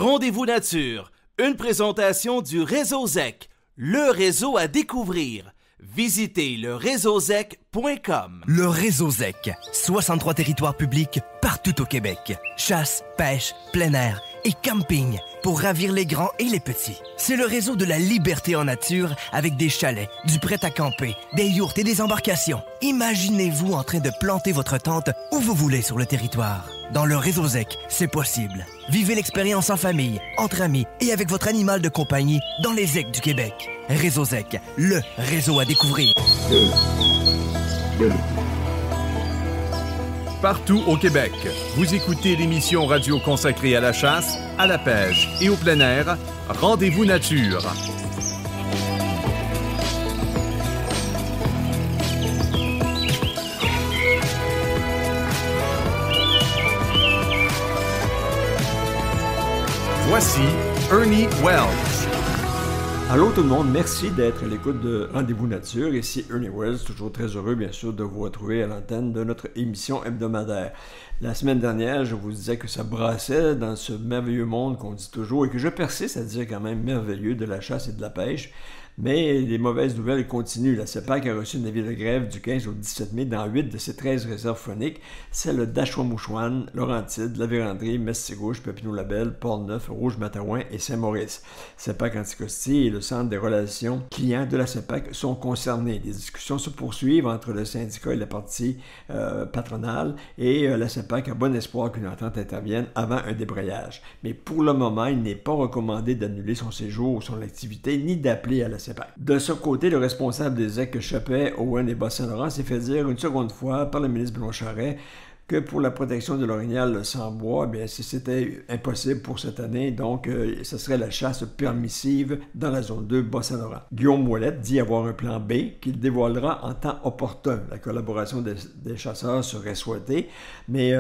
Rendez-vous nature, une présentation du Réseau ZEC, le réseau à découvrir. Visitez leréseauzec.com. Le Réseau ZEC, 63 territoires publics partout au Québec. Chasse, pêche, plein air et camping pour ravir les grands et les petits. C'est le réseau de la liberté en nature avec des chalets, du prêt à camper, des yourtes et des embarcations. Imaginez-vous en train de planter votre tente où vous voulez sur le territoire. Dans le Réseau ZEC, c'est possible. Vivez l'expérience en famille, entre amis et avec votre animal de compagnie dans les ZEC du Québec. Réseau ZEC, le réseau à découvrir. Partout au Québec, vous écoutez l'émission radio consacrée à la chasse, à la pêche et au plein air, Rendez-vous nature. Voici Ernie Wells. Allô tout le monde, merci d'être à l'écoute de Rendez-vous Nature. Ici Ernie Wells, toujours très heureux bien sûr de vous retrouver à l'antenne de notre émission hebdomadaire. La semaine dernière, je vous disais que ça brassait dans ce merveilleux monde qu'on dit toujours et que je persiste à dire quand même merveilleux de la chasse et de la pêche. Mais les mauvaises nouvelles continuent. La CEPAC a reçu un avis de grève du 15 au 17 mai dans 8 de ses 13 réserves fauniques, celles d'Achouamouchouane, Laurentides, La Vérandrie, Mestigouche, Papineau-Labelle, Port-Neuf, Rouge-Matouin et Saint-Maurice. CEPAC Anticosti et le Centre des relations clients de la CEPAC sont concernés. Les discussions se poursuivent entre le syndicat et la partie patronale et la CEPAC a bon espoir qu'une entente intervienne avant un débrayage. Mais pour le moment, il n'est pas recommandé d'annuler son séjour ou son activité ni d'appeler à la CEPAC. De ce côté, le responsable des ZEC Chapet, Owen et Bas-Saint-Laurent s'est fait dire une seconde fois par le ministre Benoît Charest que pour la protection de l'orignal sans bois, bien, c'était impossible pour cette année, donc ce serait la chasse permissive dans la zone 2 Bas-Saint-Laurent. Guillaume Ouellette dit avoir un plan B qu'il dévoilera en temps opportun. La collaboration des chasseurs serait souhaitée, mais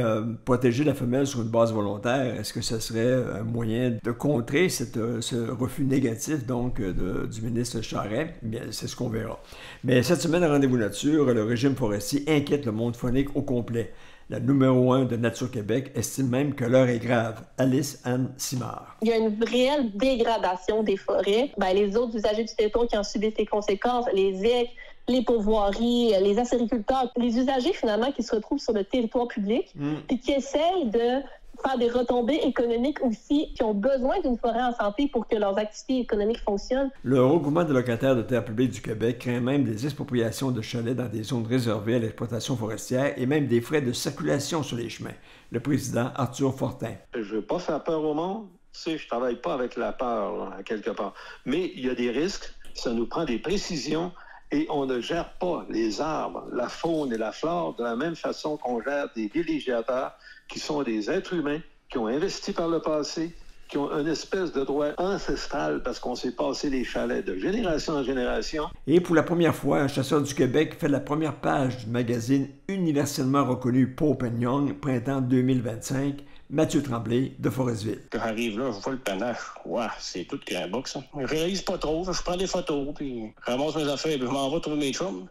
protéger la femelle sur une base volontaire, est-ce que ce serait un moyen de contrer ce refus négatif donc du ministre Charest? Bien, c'est ce qu'on verra. Mais cette semaine à Rendez-vous Nature, le régime forestier inquiète le monde faunique au complet. La numéro 1 de Nature Québec estime même que l'heure est grave. Alice-Anne Simard. Il y a une réelle dégradation des forêts. Les autres usagers du territoire qui en subissent les conséquences, les ZEC, les pourvoiries, les acériculteurs, les usagers finalement qui se retrouvent sur le territoire public et qui essayent de faire des retombées économiques aussi, qui ont besoin d'une forêt en santé pour que leurs activités économiques fonctionnent. Le regroupement de locataires de terres publiques du Québec craint même des expropriations de chalets dans des zones réservées à l'exploitation forestière et même des frais de circulation sur les chemins. Le président Arthur Fortin. Je ne veux pas faire peur au monde. Tu sais, je ne travaille pas avec la peur, là, quelque part. Mais il y a des risques, ça nous prend des précisions et on ne gère pas les arbres, la faune et la flore de la même façon qu'on gère des villégiateurs qui sont des êtres humains, qui ont investi par le passé, qui ont une espèce de droit ancestral parce qu'on s'est passé les chalets de génération en génération. Et pour la première fois, un chasseur du Québec fait la première page du magazine universellement reconnu Pope & Young, printemps 2025, Mathieu Tremblay de Forestville. Quand j'arrive là, je vois le panache. Ouais, c'est tout qu'un box, ça. Je réalise pas trop, je prends des photos, puis je ramasse mes affaires, puis je m'en vais trouver mes chums.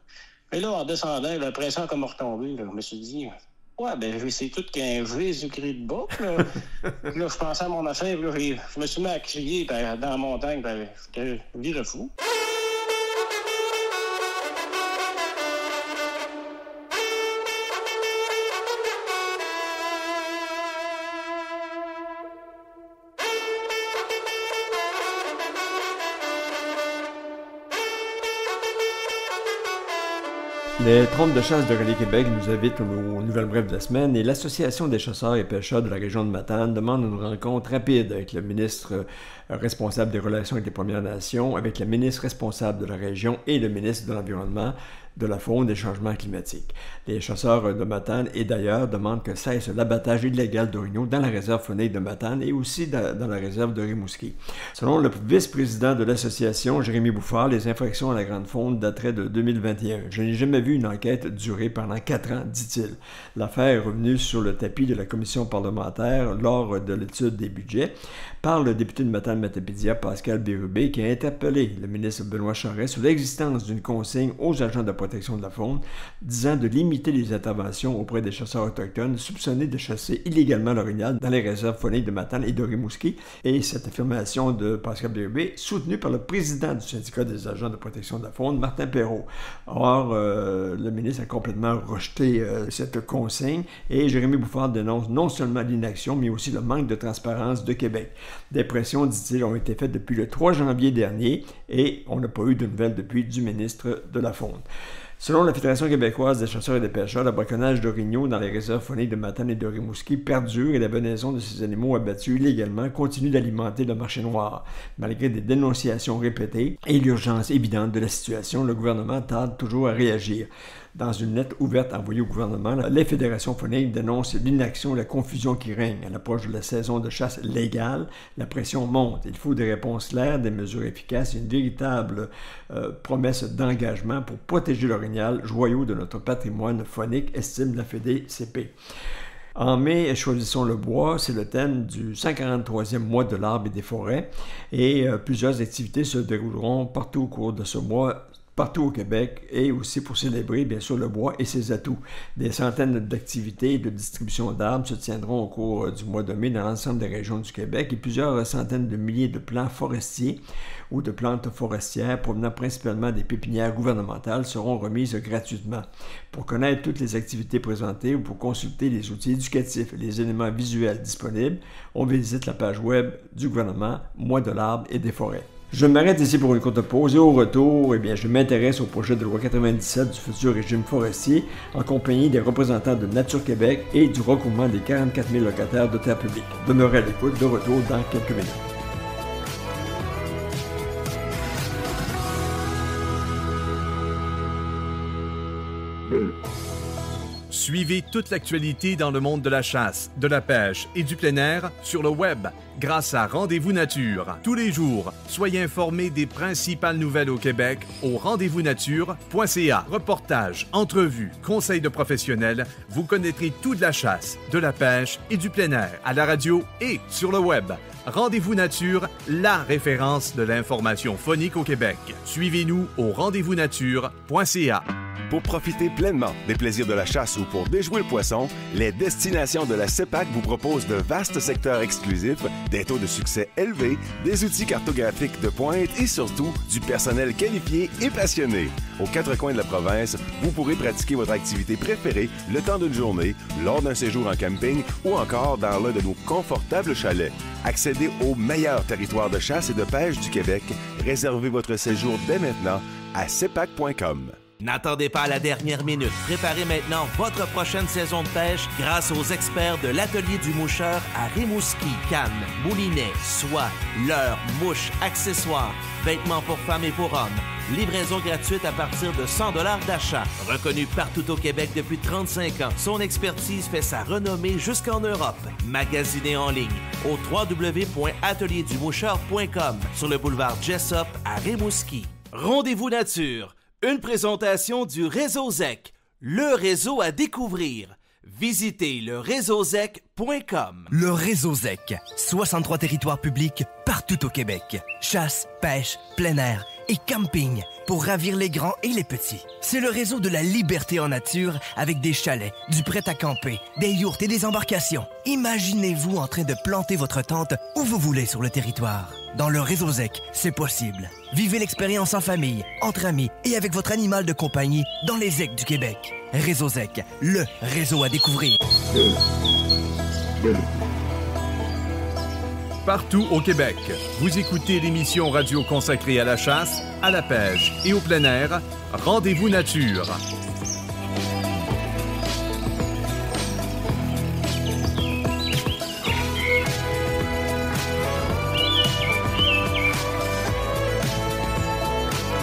Et là, en descendant, la pression comme retombée, là, je me suis dit... Ouais, c'est tout qu'un Jésus-Christ de bouc, là. Là, je pensais à mon affaire, là, je me suis mis à crier dans la montagne, j'étais viré fou. Les trompes de chasse de Relais Québec nous invitent aux nouvelles brèves de la semaine et l'Association des chasseurs et pêcheurs de la région de Matane demande une rencontre rapide avec le ministre responsable des relations avec les Premières Nations, avec la ministre responsable de la région et le ministre de l'Environnement, de la faune et des changements climatiques. Les chasseurs de Matane et d'ailleurs demandent que cesse l'abattage illégal d'orignaux dans la réserve faunique de Matane et aussi dans la réserve de Rimouski. Selon le vice-président de l'association, Jérémy Bouffard, les infractions à la grande faune dateraient de 2021. Je n'ai jamais vu une enquête durer pendant 4 ans, dit-il. L'affaire est revenue sur le tapis de la commission parlementaire lors de l'étude des budgets par le député de Matane-Matapédia, Pascal Bérubé, qui a interpellé le ministre Benoît Charest sur l'existence d'une consigne aux agents de protection de la faune, disant de limiter les interventions auprès des chasseurs autochtones soupçonnés de chasser illégalement l'orignal dans les réserves fauniques de Matane et de Rimouski. Et cette affirmation de Pascal Bérubé, soutenue par le président du syndicat des agents de protection de la faune, Martin Perrault. Or, le ministre a complètement rejeté cette consigne et Jérémy Bouffard dénonce non seulement l'inaction, mais aussi le manque de transparence de Québec. Des pressions, dit-il, ont été faites depuis le 3 janvier dernier et on n'a pas eu de nouvelles depuis du ministre de la Faune. Selon la Fédération québécoise des chasseurs et des pêcheurs, le braconnage d'orignaux dans les réserves fauniques de Matane et de Rimouski perdure et la venaison de ces animaux abattus illégalement continue d'alimenter le marché noir. Malgré des dénonciations répétées et l'urgence évidente de la situation, le gouvernement tarde toujours à réagir. Dans une lettre ouverte envoyée au gouvernement, les fédérations fauniques dénoncent l'inaction et la confusion qui règne. À l'approche de la saison de chasse légale, la pression monte. Il faut des réponses claires, des mesures efficaces et une véritable promesse d'engagement pour protéger l'orignal, joyau de notre patrimoine faunique, estime la FédéCP. En mai, choisissons le bois, c'est le thème du 143e mois de l'arbre et des forêts et plusieurs activités se dérouleront partout au cours de ce mois, partout au Québec et aussi pour célébrer bien sûr le bois et ses atouts. Des centaines d'activités de distribution d'arbres se tiendront au cours du mois de mai dans l'ensemble des régions du Québec et plusieurs centaines de milliers de plants forestiers ou de plantes forestières provenant principalement des pépinières gouvernementales seront remises gratuitement. Pour connaître toutes les activités présentées ou pour consulter les outils éducatifs et les éléments visuels disponibles, on visite la page web du gouvernement Mois de l'arbre et des forêts. Je m'arrête ici pour une courte pause et au retour, je m'intéresse au projet de loi 97 du futur régime forestier en compagnie des représentants de Nature Québec et du regroupement des 44 000 locataires de terres publiques. Demeurez à l'écoute, de retour dans quelques minutes. Suivez toute l'actualité dans le monde de la chasse, de la pêche et du plein air sur le web grâce à Rendez-vous Nature. Tous les jours, soyez informés des principales nouvelles au Québec au rendez-vous-nature.ca. Reportages, entrevues, conseils de professionnels, vous connaîtrez tout de la chasse, de la pêche et du plein air à la radio et sur le web. Rendez-vous Nature, la référence de l'information faunique au Québec. Suivez-nous au rendez-vous-nature.ca. Pour profiter pleinement des plaisirs de la chasse ou pour déjouer le poisson, les destinations de la CEPAC vous proposent de vastes secteurs exclusifs, des taux de succès élevés, des outils cartographiques de pointe et surtout du personnel qualifié et passionné. Aux quatre coins de la province, vous pourrez pratiquer votre activité préférée le temps d'une journée, lors d'un séjour en camping ou encore dans l'un de nos confortables chalets. Accédez au meilleur territoire de chasse et de pêche du Québec. Réservez votre séjour dès maintenant à cepac.com. N'attendez pas à la dernière minute. Préparez maintenant votre prochaine saison de pêche grâce aux experts de l'Atelier du Moucheur à Rimouski, Cannes, Moulinet, soie, leurre, mouches, accessoires, vêtements pour femmes et pour hommes. Livraison gratuite à partir de 100 $ d'achat. Reconnu partout au Québec depuis 35 ans, son expertise fait sa renommée jusqu'en Europe. Magasinez en ligne au www.atelierduMoucheur.com sur le boulevard Jessup à Rimouski. Rendez-vous Nature. Une présentation du Réseau ZEC, le réseau à découvrir. Visitez le réseauzec.com. Le Réseau ZEC, 63 territoires publics partout au Québec. Chasse, pêche, plein air et camping pour ravir les grands et les petits. C'est le réseau de la liberté en nature avec des chalets, du prêt-à-camper, des yourtes et des embarcations. Imaginez-vous en train de planter votre tente où vous voulez sur le territoire. Dans le Réseau ZEC, c'est possible. Vivez l'expérience en famille, entre amis et avec votre animal de compagnie dans les ZEC du Québec. Réseau ZEC, le réseau à découvrir. Partout au Québec, vous écoutez l'émission radio consacrée à la chasse, à la pêche et au plein air, Rendez-vous Nature.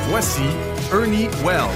Voici Ernie Wells.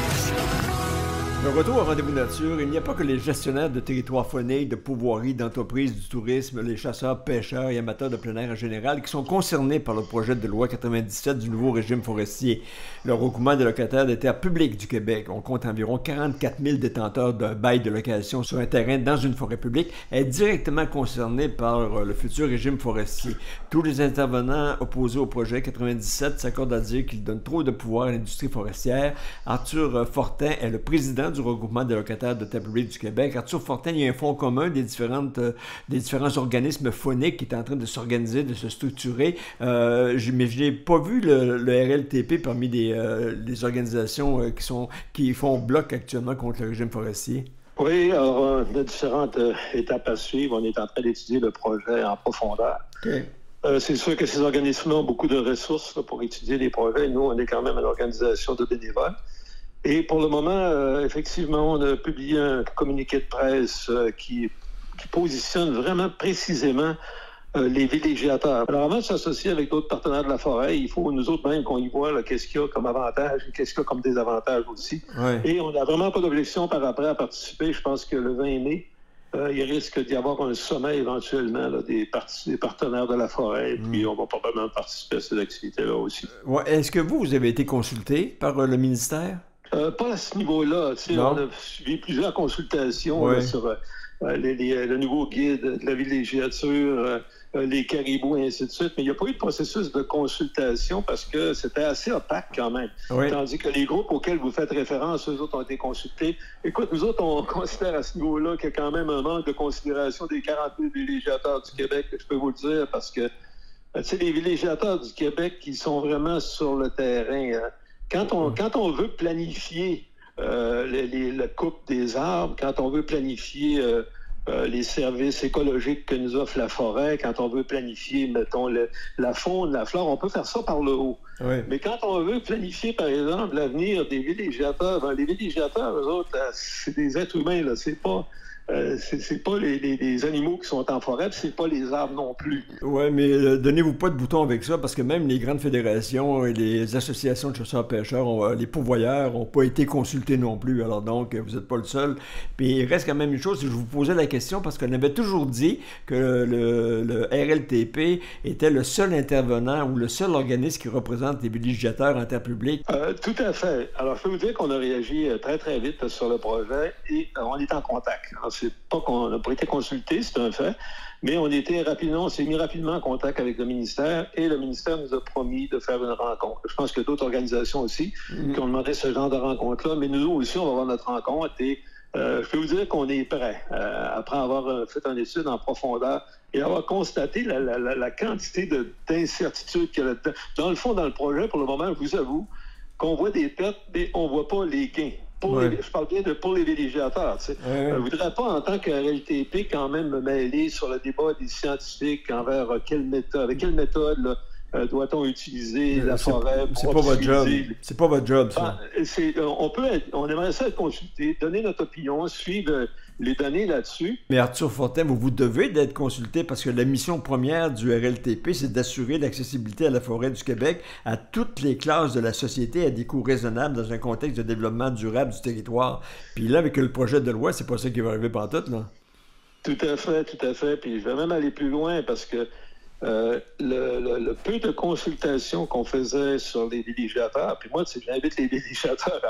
De retour au Rendez-vous Nature, il n'y a pas que les gestionnaires de territoires fauniques, de pourvoiries, d'entreprises, du tourisme, les chasseurs, pêcheurs et amateurs de plein air en général qui sont concernés par le projet de loi 97 du nouveau régime forestier. Le regroupement des locataires des terres publiques du Québec, on compte environ 44 000 détenteurs d'un bail de location sur un terrain dans une forêt publique, est directement concerné par le futur régime forestier. Tous les intervenants opposés au projet 97 s'accordent à dire qu'il donne trop de pouvoir à l'industrie forestière. Arthur Fortin est le président du regroupement des locataires de terres publiques du Québec. Arthur Fortin, il y a un fonds commun des différents organismes fauniques qui est en train de s'organiser, de se structurer. Mais je n'ai pas vu le RLTP parmi les organisations qui font bloc actuellement contre le régime forestier. Oui, alors il y a différentes étapes à suivre. On est en train d'étudier le projet en profondeur. Okay. C'est sûr que ces organismes-là ont beaucoup de ressources pour étudier les projets. Nous, on est quand même une organisation de bénévoles. Et pour le moment, effectivement, on a publié un communiqué de presse qui positionne vraiment précisément les villégiateurs. Alors, avant de s'associer avec d'autres partenaires de la forêt, il faut nous autres même qu'on y voit qu'est-ce qu'il y a comme avantage et qu'est-ce qu'il y a comme désavantage aussi. Ouais. Et on n'a vraiment pas d'objection par après à participer. Je pense que le 20 mai, il risque d'y avoir un sommet éventuellement là, des partenaires de la forêt. Et puis, on va probablement participer à ces activités-là aussi. Ouais. Est-ce que vous avez été consulté par le ministère? Pas à ce niveau-là. On a suivi plusieurs consultations là, sur le nouveau guide de la villégiature, les caribous et ainsi de suite. Mais il n'y a pas eu de processus de consultation parce que c'était assez opaque quand même. Oui. Tandis que les groupes auxquels vous faites référence, eux autres ont été consultés. Écoute, nous autres, on considère à ce niveau-là qu'il y a quand même un manque de considération des 40 000 villégiateurs du Québec, je peux vous le dire, parce que les villégiateurs du Québec qui sont vraiment sur le terrain. Quand on veut planifier la coupe des arbres, quand on veut planifier les services écologiques que nous offre la forêt, quand on veut planifier, mettons, la faune, la flore, on peut faire ça par le haut. Oui. Mais quand on veut planifier, par exemple, l'avenir des villégiateurs, les villégiateurs, eux autres, là, c'est des êtres humains, là, c'est pas les animaux qui sont en forêt, puis c'est pas les arbres non plus. Oui, mais donnez-vous pas de bouton avec ça, parce que même les grandes fédérations et les associations de chasseurs-pêcheurs, les pourvoyeurs n'ont pas été consultés non plus. Alors donc, vous n'êtes pas le seul. Puis il reste quand même une chose, si je vous posais la question, parce qu'on avait toujours dit que le RLTP était le seul intervenant ou le seul organisme qui représente les villégiateurs en terre publique. Tout à fait. Alors, je peux vous dire qu'on a réagi très, très vite sur le projet et on est en contact. Alors, c'est pas qu'on n'a pas été consulté, c'est un fait, mais on s'est mis rapidement en contact avec le ministère et le ministère nous a promis de faire une rencontre. Je pense qu'il y a d'autres organisations aussi qui ont demandé ce genre de rencontre-là, mais nous aussi, on va avoir notre rencontre et je peux vous dire qu'on est prêt, après avoir fait une étude en profondeur et avoir constaté la quantité d'incertitudes qu'il y a là-dedans. Dans le fond, dans le projet, pour le moment, je vous avoue qu'on voit des pertes, mais on ne voit pas les gains. Je parle bien pour les villégiateurs. Je ne voudrais pas, en tant que RLTP, quand même me mêler sur le débat des scientifiques envers avec quelle méthode là, doit-on utiliser la forêt pour c'est pas votre job. C'est pas votre job, ça. On aimerait ça être consulté, donner notre opinion, suivre les données là-dessus. Mais Arthur Fortin, vous devez d'être consulté parce que la mission première du RLTP, c'est d'assurer l'accessibilité à la forêt du Québec à toutes les classes de la société à des coûts raisonnables dans un contexte de développement durable du territoire. Puis là, avec le projet de loi, c'est pas ça qui va arriver pantoute, là. Tout à fait. Puis je vais même aller plus loin parce que le peu de consultations qu'on faisait sur les villégiateurs, puis moi, j'invite les villégiateurs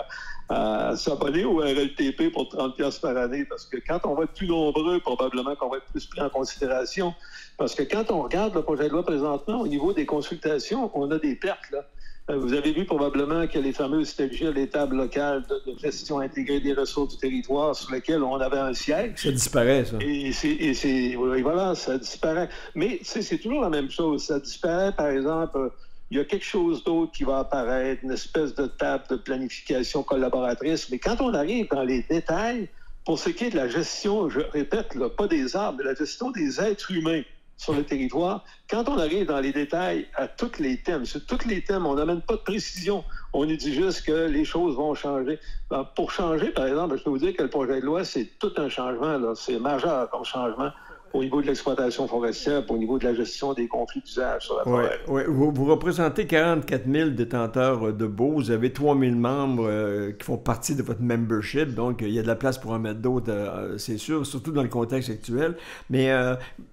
à s'abonner au RLTP pour 30$ par année, parce que quand on va être plus nombreux, probablement qu'on va être plus pris en considération. Parce que quand on regarde le projet de loi présentement, au niveau des consultations, on a des pertes, là. Vous avez vu probablement que les fameuses TLG, les tables locales de gestion intégrée des ressources du territoire sur lesquelles on avait un siège. Ça disparaît, ça. Et voilà, ça disparaît. Mais c'est toujours la même chose. Ça disparaît, par exemple, il y a quelque chose d'autre qui va apparaître, une espèce de table de planification collaboratrice. Mais quand on arrive dans les détails, pour ce qui est de la gestion, je répète, là, pas des arbres, mais la gestion des êtres humains sur le territoire, quand on arrive dans les détails à tous les thèmes, sur tous les thèmes, on n'amène pas de précision. On nous dit juste que les choses vont changer. Ben, pour changer, par exemple, je peux vous dire que le projet de loi, c'est tout un changement, là. C'est majeur comme changement. au niveau de l'exploitation forestière, au niveau de la gestion des conflits d'usage sur la forêt. Oui. Vous représentez 44 000 détenteurs de baux. Vous avez 3 000 membres qui font partie de votre membership. Donc, il y a de la place pour en mettre d'autres, c'est sûr, surtout dans le contexte actuel. Mais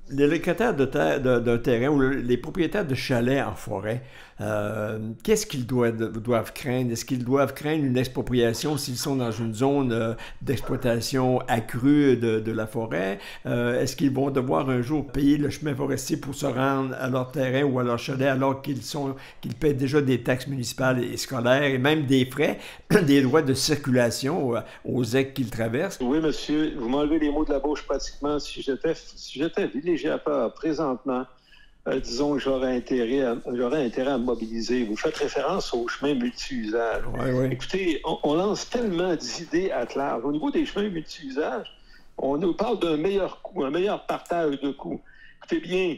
les locataires d'un terrain ou les propriétaires de chalets en forêt, qu'est-ce qu'ils doivent craindre? Est-ce qu'ils doivent craindre une expropriation s'ils sont dans une zone d'exploitation accrue de la forêt? Est-ce qu'ils vont devoir un jour payer le chemin forestier pour se rendre à leur terrain ou à leur chalet alors qu'ils paient déjà des taxes municipales et scolaires et même des frais, des droits de circulation aux ZEC qu'ils traversent? Oui, monsieur, vous m'enlevez les mots de la bouche pratiquement. Si j'étais villégiateur présentement, disons que j'aurais intérêt à me mobiliser. Vous faites référence aux chemins multi-usages. Oui. Écoutez, on lance tellement d'idées à large. Au niveau des chemins multi-usages, on nous parle d'un meilleur coût, un meilleur partage de coûts. Écoutez bien,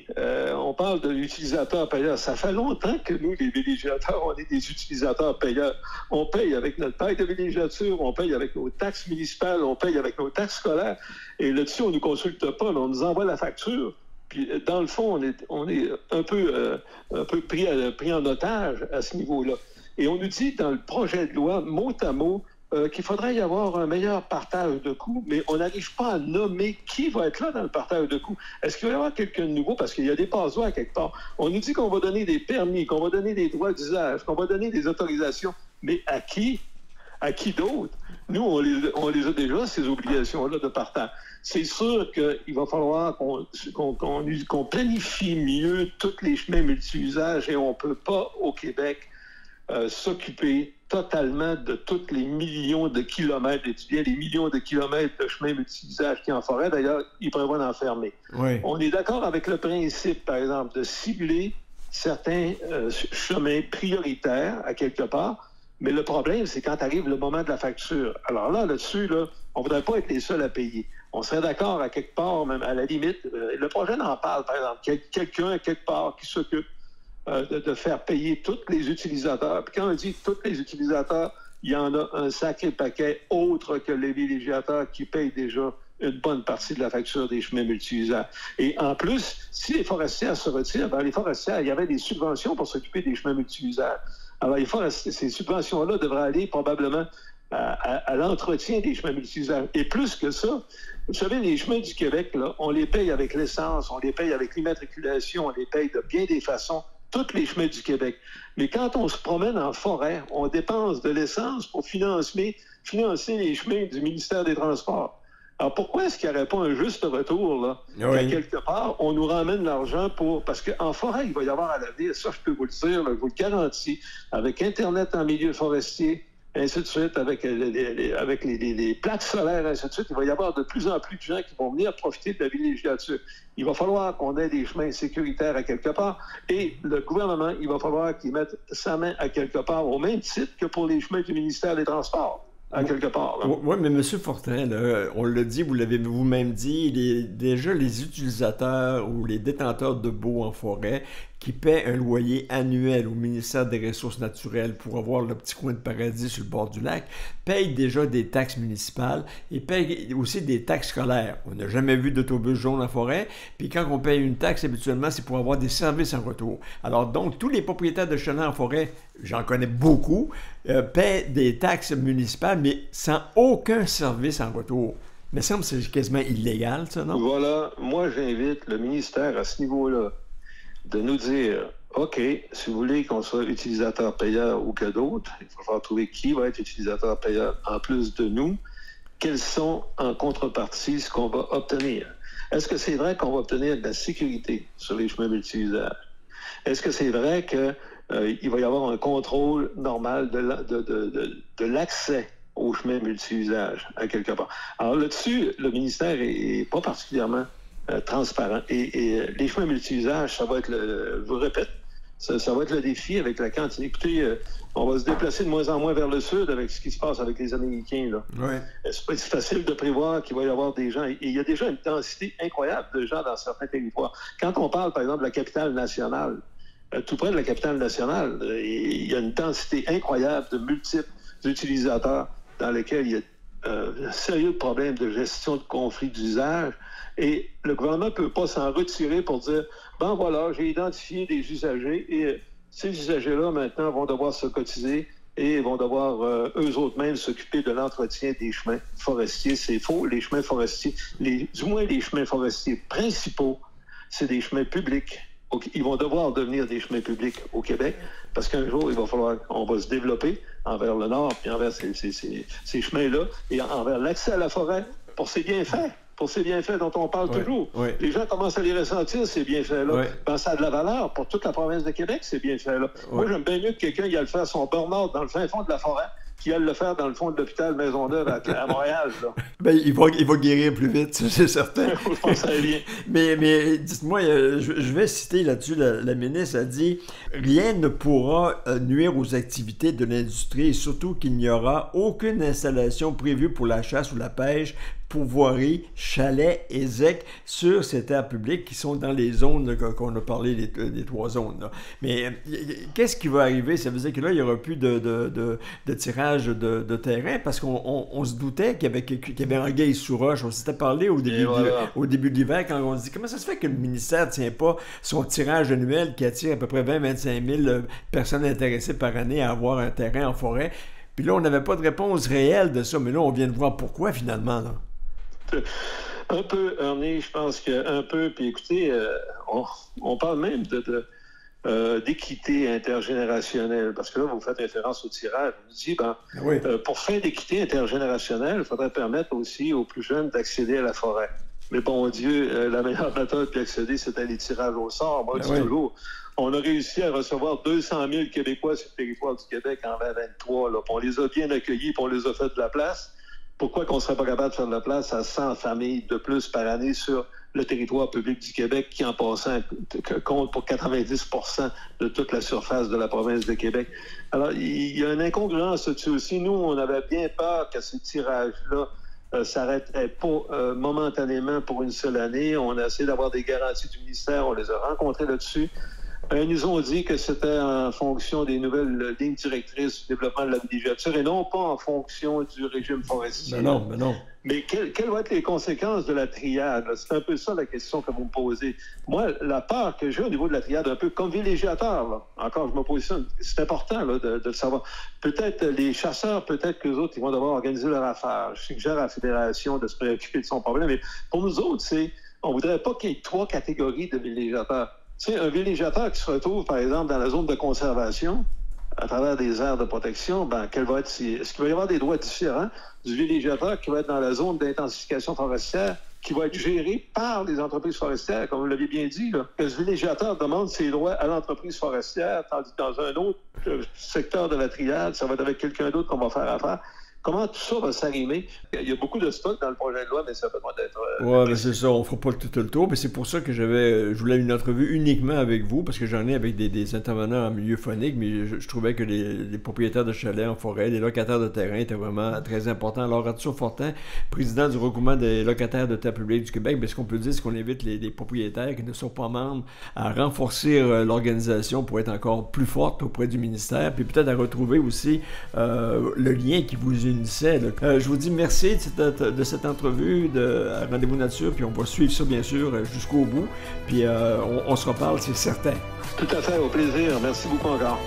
on parle de l'utilisateur payeur. Ça fait longtemps que nous, les villégiateurs, on est des utilisateurs payeurs. On paye avec notre paille de villégiature, on paye avec nos taxes municipales, on paye avec nos taxes scolaires. Et là-dessus, on ne nous consulte pas, mais on nous envoie la facture. Puis, dans le fond, on est un peu pris en otage à ce niveau-là. Et on nous dit dans le projet de loi, mot à mot, qu'il faudrait y avoir un meilleur partage de coûts, mais on n'arrive pas à nommer qui va être là dans le partage de coûts. Est-ce qu'il va y avoir quelqu'un de nouveau? Parce qu'il y a des passoires quelque part. On nous dit qu'on va donner des permis, qu'on va donner des droits d'usage, qu'on va donner des autorisations. Mais à qui? À qui d'autre? Nous, on les a déjà, ces obligations-là de partage. C'est sûr qu'il va falloir qu'on planifie mieux tous les chemins multi-usages et on ne peut pas, au Québec, s'occuper totalement de tous les millions de kilomètres, d'étudier les millions de kilomètres de chemins multi-usages qui en forêt. D'ailleurs, ils prévoient d'en fermer. Oui. On est d'accord avec le principe, par exemple, de cibler certains chemins prioritaires à quelque part, mais le problème, c'est quand arrive le moment de la facture. Alors là-dessus, on ne voudrait pas être les seuls à payer. On serait d'accord à quelque part, même à la limite, le projet en parle, par exemple, quelqu'un quelque part qui s'occupe de faire payer tous les utilisateurs. Puis quand on dit tous les utilisateurs, il y en a un sacré paquet autre que les villégiateurs qui payent déjà une bonne partie de la facture des chemins multi-usages. Et en plus, si les forestières se retirent, les forestières, il y avait des subventions pour s'occuper des chemins multi-usages. Alors, ces subventions-là devraient aller probablement à l'entretien des chemins multi-usages. Et plus que ça, vous savez, les chemins du Québec, là, on les paye avec l'essence, on les paye avec l'immatriculation, on les paye de bien des façons, tous les chemins du Québec. Mais quand on se promène en forêt, on dépense de l'essence pour financer les chemins du ministère des Transports. Alors, pourquoi est-ce qu'il n'y aurait pas un juste retour, là? Oui. Quelque part, on nous ramène l'argent parce qu'en forêt, il va y avoir à l'avenir, ça, je peux vous le dire, là, je vous le garantis, avec Internet en milieu forestier, ainsi de suite, avec les plaques solaires, ainsi de suite, il va y avoir de plus en plus de gens qui vont venir profiter de la villégiature. Il va falloir qu'on ait des chemins sécuritaires à quelque part, et le gouvernement, il va falloir qu'il mette sa main à quelque part, au même titre que pour les chemins du ministère des Transports. À quelque part. Oui, mais M. Fortin, là, on l'a dit, vous l'avez vous-même dit, déjà les utilisateurs ou les détenteurs de baux en forêt qui paient un loyer annuel au ministère des Ressources naturelles pour avoir le petit coin de paradis sur le bord du lac, payent déjà des taxes municipales et payent aussi des taxes scolaires. On n'a jamais vu d'autobus jaune en forêt, puis quand on paye une taxe, habituellement, c'est pour avoir des services en retour. Alors donc, tous les propriétaires de chalets en forêt, j'en connais beaucoup, paient des taxes municipales, mais sans aucun service en retour. Mais ça me semble que c'est quasiment illégal, ça, non? Voilà, moi j'invite le ministère à ce niveau-là de nous dire, OK, si vous voulez qu'on soit utilisateur payeur ou que d'autres, il va falloir trouver qui va être utilisateur payeur en plus de nous. Quels sont en contrepartie ce qu'on va obtenir? Est-ce que c'est vrai qu'on va obtenir de la sécurité sur les chemins multi-usages? Est-ce que c'est vrai qu'il va y avoir un contrôle normal de l'accès aux chemins multi-usages à quelque part? Alors là-dessus, le ministère n'est pas particulièrement transparent. Et les chemins multi-usages, ça va être je vous répète, ça va être le défi avec la quantité. Écoutez, on va se déplacer de moins en moins vers le sud avec ce qui se passe avec les Américains, là. Ouais. C'est facile de prévoir qu'il va y avoir des gens. Et il y a déjà une densité incroyable de gens dans certains territoires. Quand on parle, par exemple, de la capitale nationale, tout près de la capitale nationale, il y a une densité incroyable de multiples utilisateurs dans lesquels il y a un sérieux problème de gestion de conflits d'usage et le gouvernement ne peut pas s'en retirer pour dire « Bon, voilà, j'ai identifié des usagers et ces usagers-là, maintenant, vont devoir se cotiser et vont devoir, eux autres mêmes, s'occuper de l'entretien des chemins forestiers. » C'est faux, les chemins forestiers, du moins les chemins forestiers principaux, c'est des chemins publics. Ils vont devoir devenir des chemins publics au Québec parce qu'un jour, il va falloir qu'on va se développer envers le nord puis envers ces chemins-là et envers l'accès à la forêt pour ces bienfaits. Pour ces bienfaits dont on parle toujours. Oui. Les gens commencent à les ressentir, ces bienfaits-là. Oui. Ben, ça a de la valeur pour toute la province de Québec, ces bienfaits-là. Oui. Moi, j'aime bien mieux que quelqu'un y aille faire son burn-out dans le fin fond de la forêt qui aille le faire dans le fond de l'hôpital Maisonneuve à Montréal. Là. Ben, il va guérir plus vite, c'est certain. Je pense que ça va bien. Mais dites-moi, je vais citer là-dessus, la ministre a dit « Rien ne pourra nuire aux activités de l'industrie et surtout qu'il n'y aura aucune installation prévue pour la chasse ou la pêche pourvoiries, chalets et ZEC sur ces terres publiques qui sont dans les zones qu'on a parlé, les 3 zones. Là. Mais qu'est-ce qui va arriver? Ça veut dire que là, il n'y aura plus de tirage de terrain parce qu'on se doutait qu'il y avait anguille sous roche. On s'était parlé au début de l'hiver quand on se dit comment ça se fait que le ministère ne tient pas son tirage annuel qui attire à peu près 20-25 000 personnes intéressées par année à avoir un terrain en forêt. Puis là, on n'avait pas de réponse réelle de ça. Mais là, on vient de voir pourquoi finalement. Là. Un peu, Ernie, je pense qu'un peu. Puis écoutez, on parle même d'équité intergénérationnelle, parce que là, vous faites référence au tirage. Vous dites, pour faire d'équité intergénérationnelle, il faudrait permettre aussi aux plus jeunes d'accéder à la forêt. Mais bon Dieu, la meilleure méthode d'y accéder, c'était les tirages au sort. Moi, je dis toujours, on a réussi à recevoir 200 000 Québécois sur le territoire du Québec en 2023. Là. On les a bien accueillis, puis on les a fait de la place. Pourquoi qu'on ne serait pas capable de faire de la place à 100 familles de plus par année sur le territoire public du Québec qui, en passant, compte pour 90% de toute la surface de la province de Québec? Alors, il y a une incongruence là-dessus aussi. Nous, on avait bien peur que ces tirages-là s'arrêteraient pas momentanément pour une seule année. On a essayé d'avoir des garanties du ministère. On les a rencontrés là-dessus. Ils nous ont dit que c'était en fonction des nouvelles lignes directrices du développement de la villégiature et non pas en fonction du régime forestier. Mais non. Mais quelles vont être les conséquences de la triade? C'est un peu ça la question que vous me posez. Moi, la peur que j'ai au niveau de la triade, un peu comme villégiateur, là, encore je me positionne, c'est important là, de le savoir. Peut-être les chasseurs, peut-être qu'eux autres, ils vont devoir organiser leur affaire. Je suggère à la Fédération de se préoccuper de son problème. Mais pour nous autres, on ne voudrait pas qu'il y ait 3 catégories de villégiateurs. Tu sais, un villégiateur qui se retrouve, par exemple, dans la zone de conservation, à travers des aires de protection, est-ce qu'il va y avoir des droits différents du villégiateur qui va être dans la zone d'intensification forestière, qui va être géré par les entreprises forestières, comme vous l'aviez bien dit, là, que ce villégiateur demande ses droits à l'entreprise forestière, tandis que dans un autre secteur de la triade, ça va être avec quelqu'un d'autre qu'on va faire affaire. Comment tout ça va s'arrimer? Il y a beaucoup de stock dans le projet de loi, mais ça peut pas être... Oui, mais c'est ça, on ne fera pas tout le tour, mais c'est pour ça que je voulais une entrevue uniquement avec vous, parce que j'en ai avec des intervenants en milieu phonique, mais je trouvais que les propriétaires de chalets en forêt, les locataires de terrain étaient vraiment très importants. Alors, Arthur Fortin, président du regroupement des locataires de terre publique du Québec, ce qu'on peut dire, c'est qu'on invite les propriétaires qui ne sont pas membres à renforcer l'organisation pour être encore plus forte auprès du ministère, puis peut-être à retrouver aussi le lien qui vous unissait. Je vous dis merci de cette entrevue à Rendez-vous Nature, puis on va suivre ça bien sûr jusqu'au bout, puis on se reparle, c'est certain. Tout à fait, au plaisir. Merci beaucoup encore.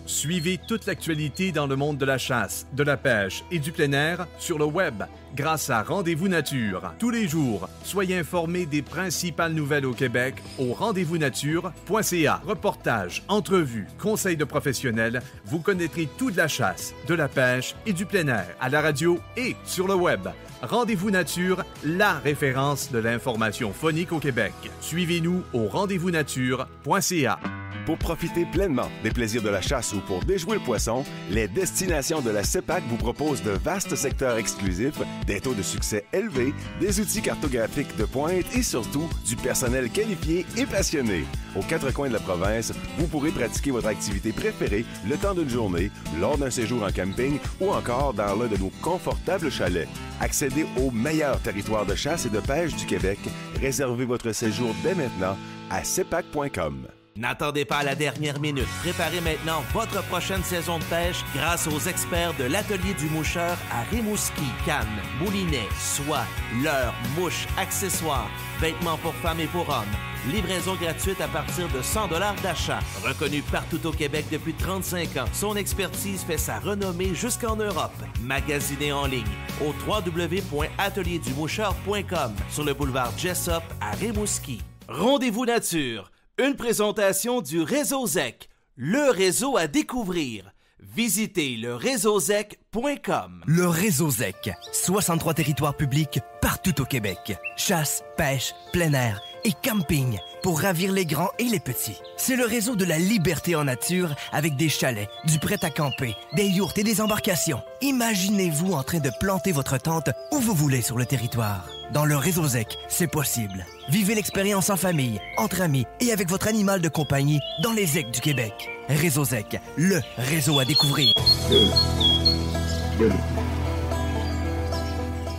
Suivez toute l'actualité dans le monde de la chasse, de la pêche et du plein air sur le web grâce à Rendez-vous Nature. Tous les jours, soyez informés des principales nouvelles au Québec au rendez-vous-nature.ca. Reportages, entrevues, conseils de professionnels, vous connaîtrez tout de la chasse, de la pêche et du plein air à la radio et sur le web. Rendez-vous Nature, la référence de l'information phonique au Québec. Suivez-nous au rendez-vous-nature.ca. Pour profiter pleinement des plaisirs de la chasse ou pour déjouer le poisson, les destinations de la CEPAC vous proposent de vastes secteurs exclusifs, des taux de succès élevés, des outils cartographiques de pointe et surtout du personnel qualifié et passionné. Aux 4 coins de la province, vous pourrez pratiquer votre activité préférée le temps d'une journée, lors d'un séjour en camping ou encore dans l'un de nos confortables chalets. Accédez au meilleur territoire de chasse et de pêche du Québec. Réservez votre séjour dès maintenant à cepac.com. N'attendez pas à la dernière minute. Préparez maintenant votre prochaine saison de pêche grâce aux experts de l'Atelier du Moucheur à Rimouski, Cannes, Moulinet, soie, leurre, mouches, accessoires, vêtements pour femmes et pour hommes. Livraison gratuite à partir de 100 $ d'achat. Reconnu partout au Québec depuis 35 ans, son expertise fait sa renommée jusqu'en Europe. Magasinez en ligne au www.atelierduMoucheur.com sur le boulevard Jessup à Rimouski. Rendez-vous nature. Une présentation du Réseau ZEC, le réseau à découvrir. Visitez le réseauzec.com. Le Réseau ZEC, 63 territoires publics partout au Québec. Chasse, pêche, plein air et camping pour ravir les grands et les petits. C'est le réseau de la liberté en nature avec des chalets, du prêt à camper, des yourtes et des embarcations. Imaginez-vous en train de planter votre tente où vous voulez sur le territoire. Dans le Réseau ZEC, c'est possible. Vivez l'expérience en famille, entre amis et avec votre animal de compagnie dans les ZEC du Québec. Réseau ZEC, le réseau à découvrir.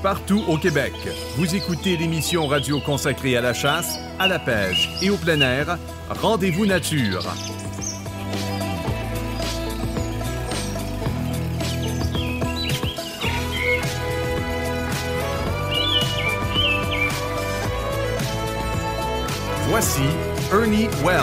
Partout au Québec, vous écoutez l'émission radio consacrée à la chasse, à la pêche et au plein air, Rendez-vous nature. Voici Ernie Wells.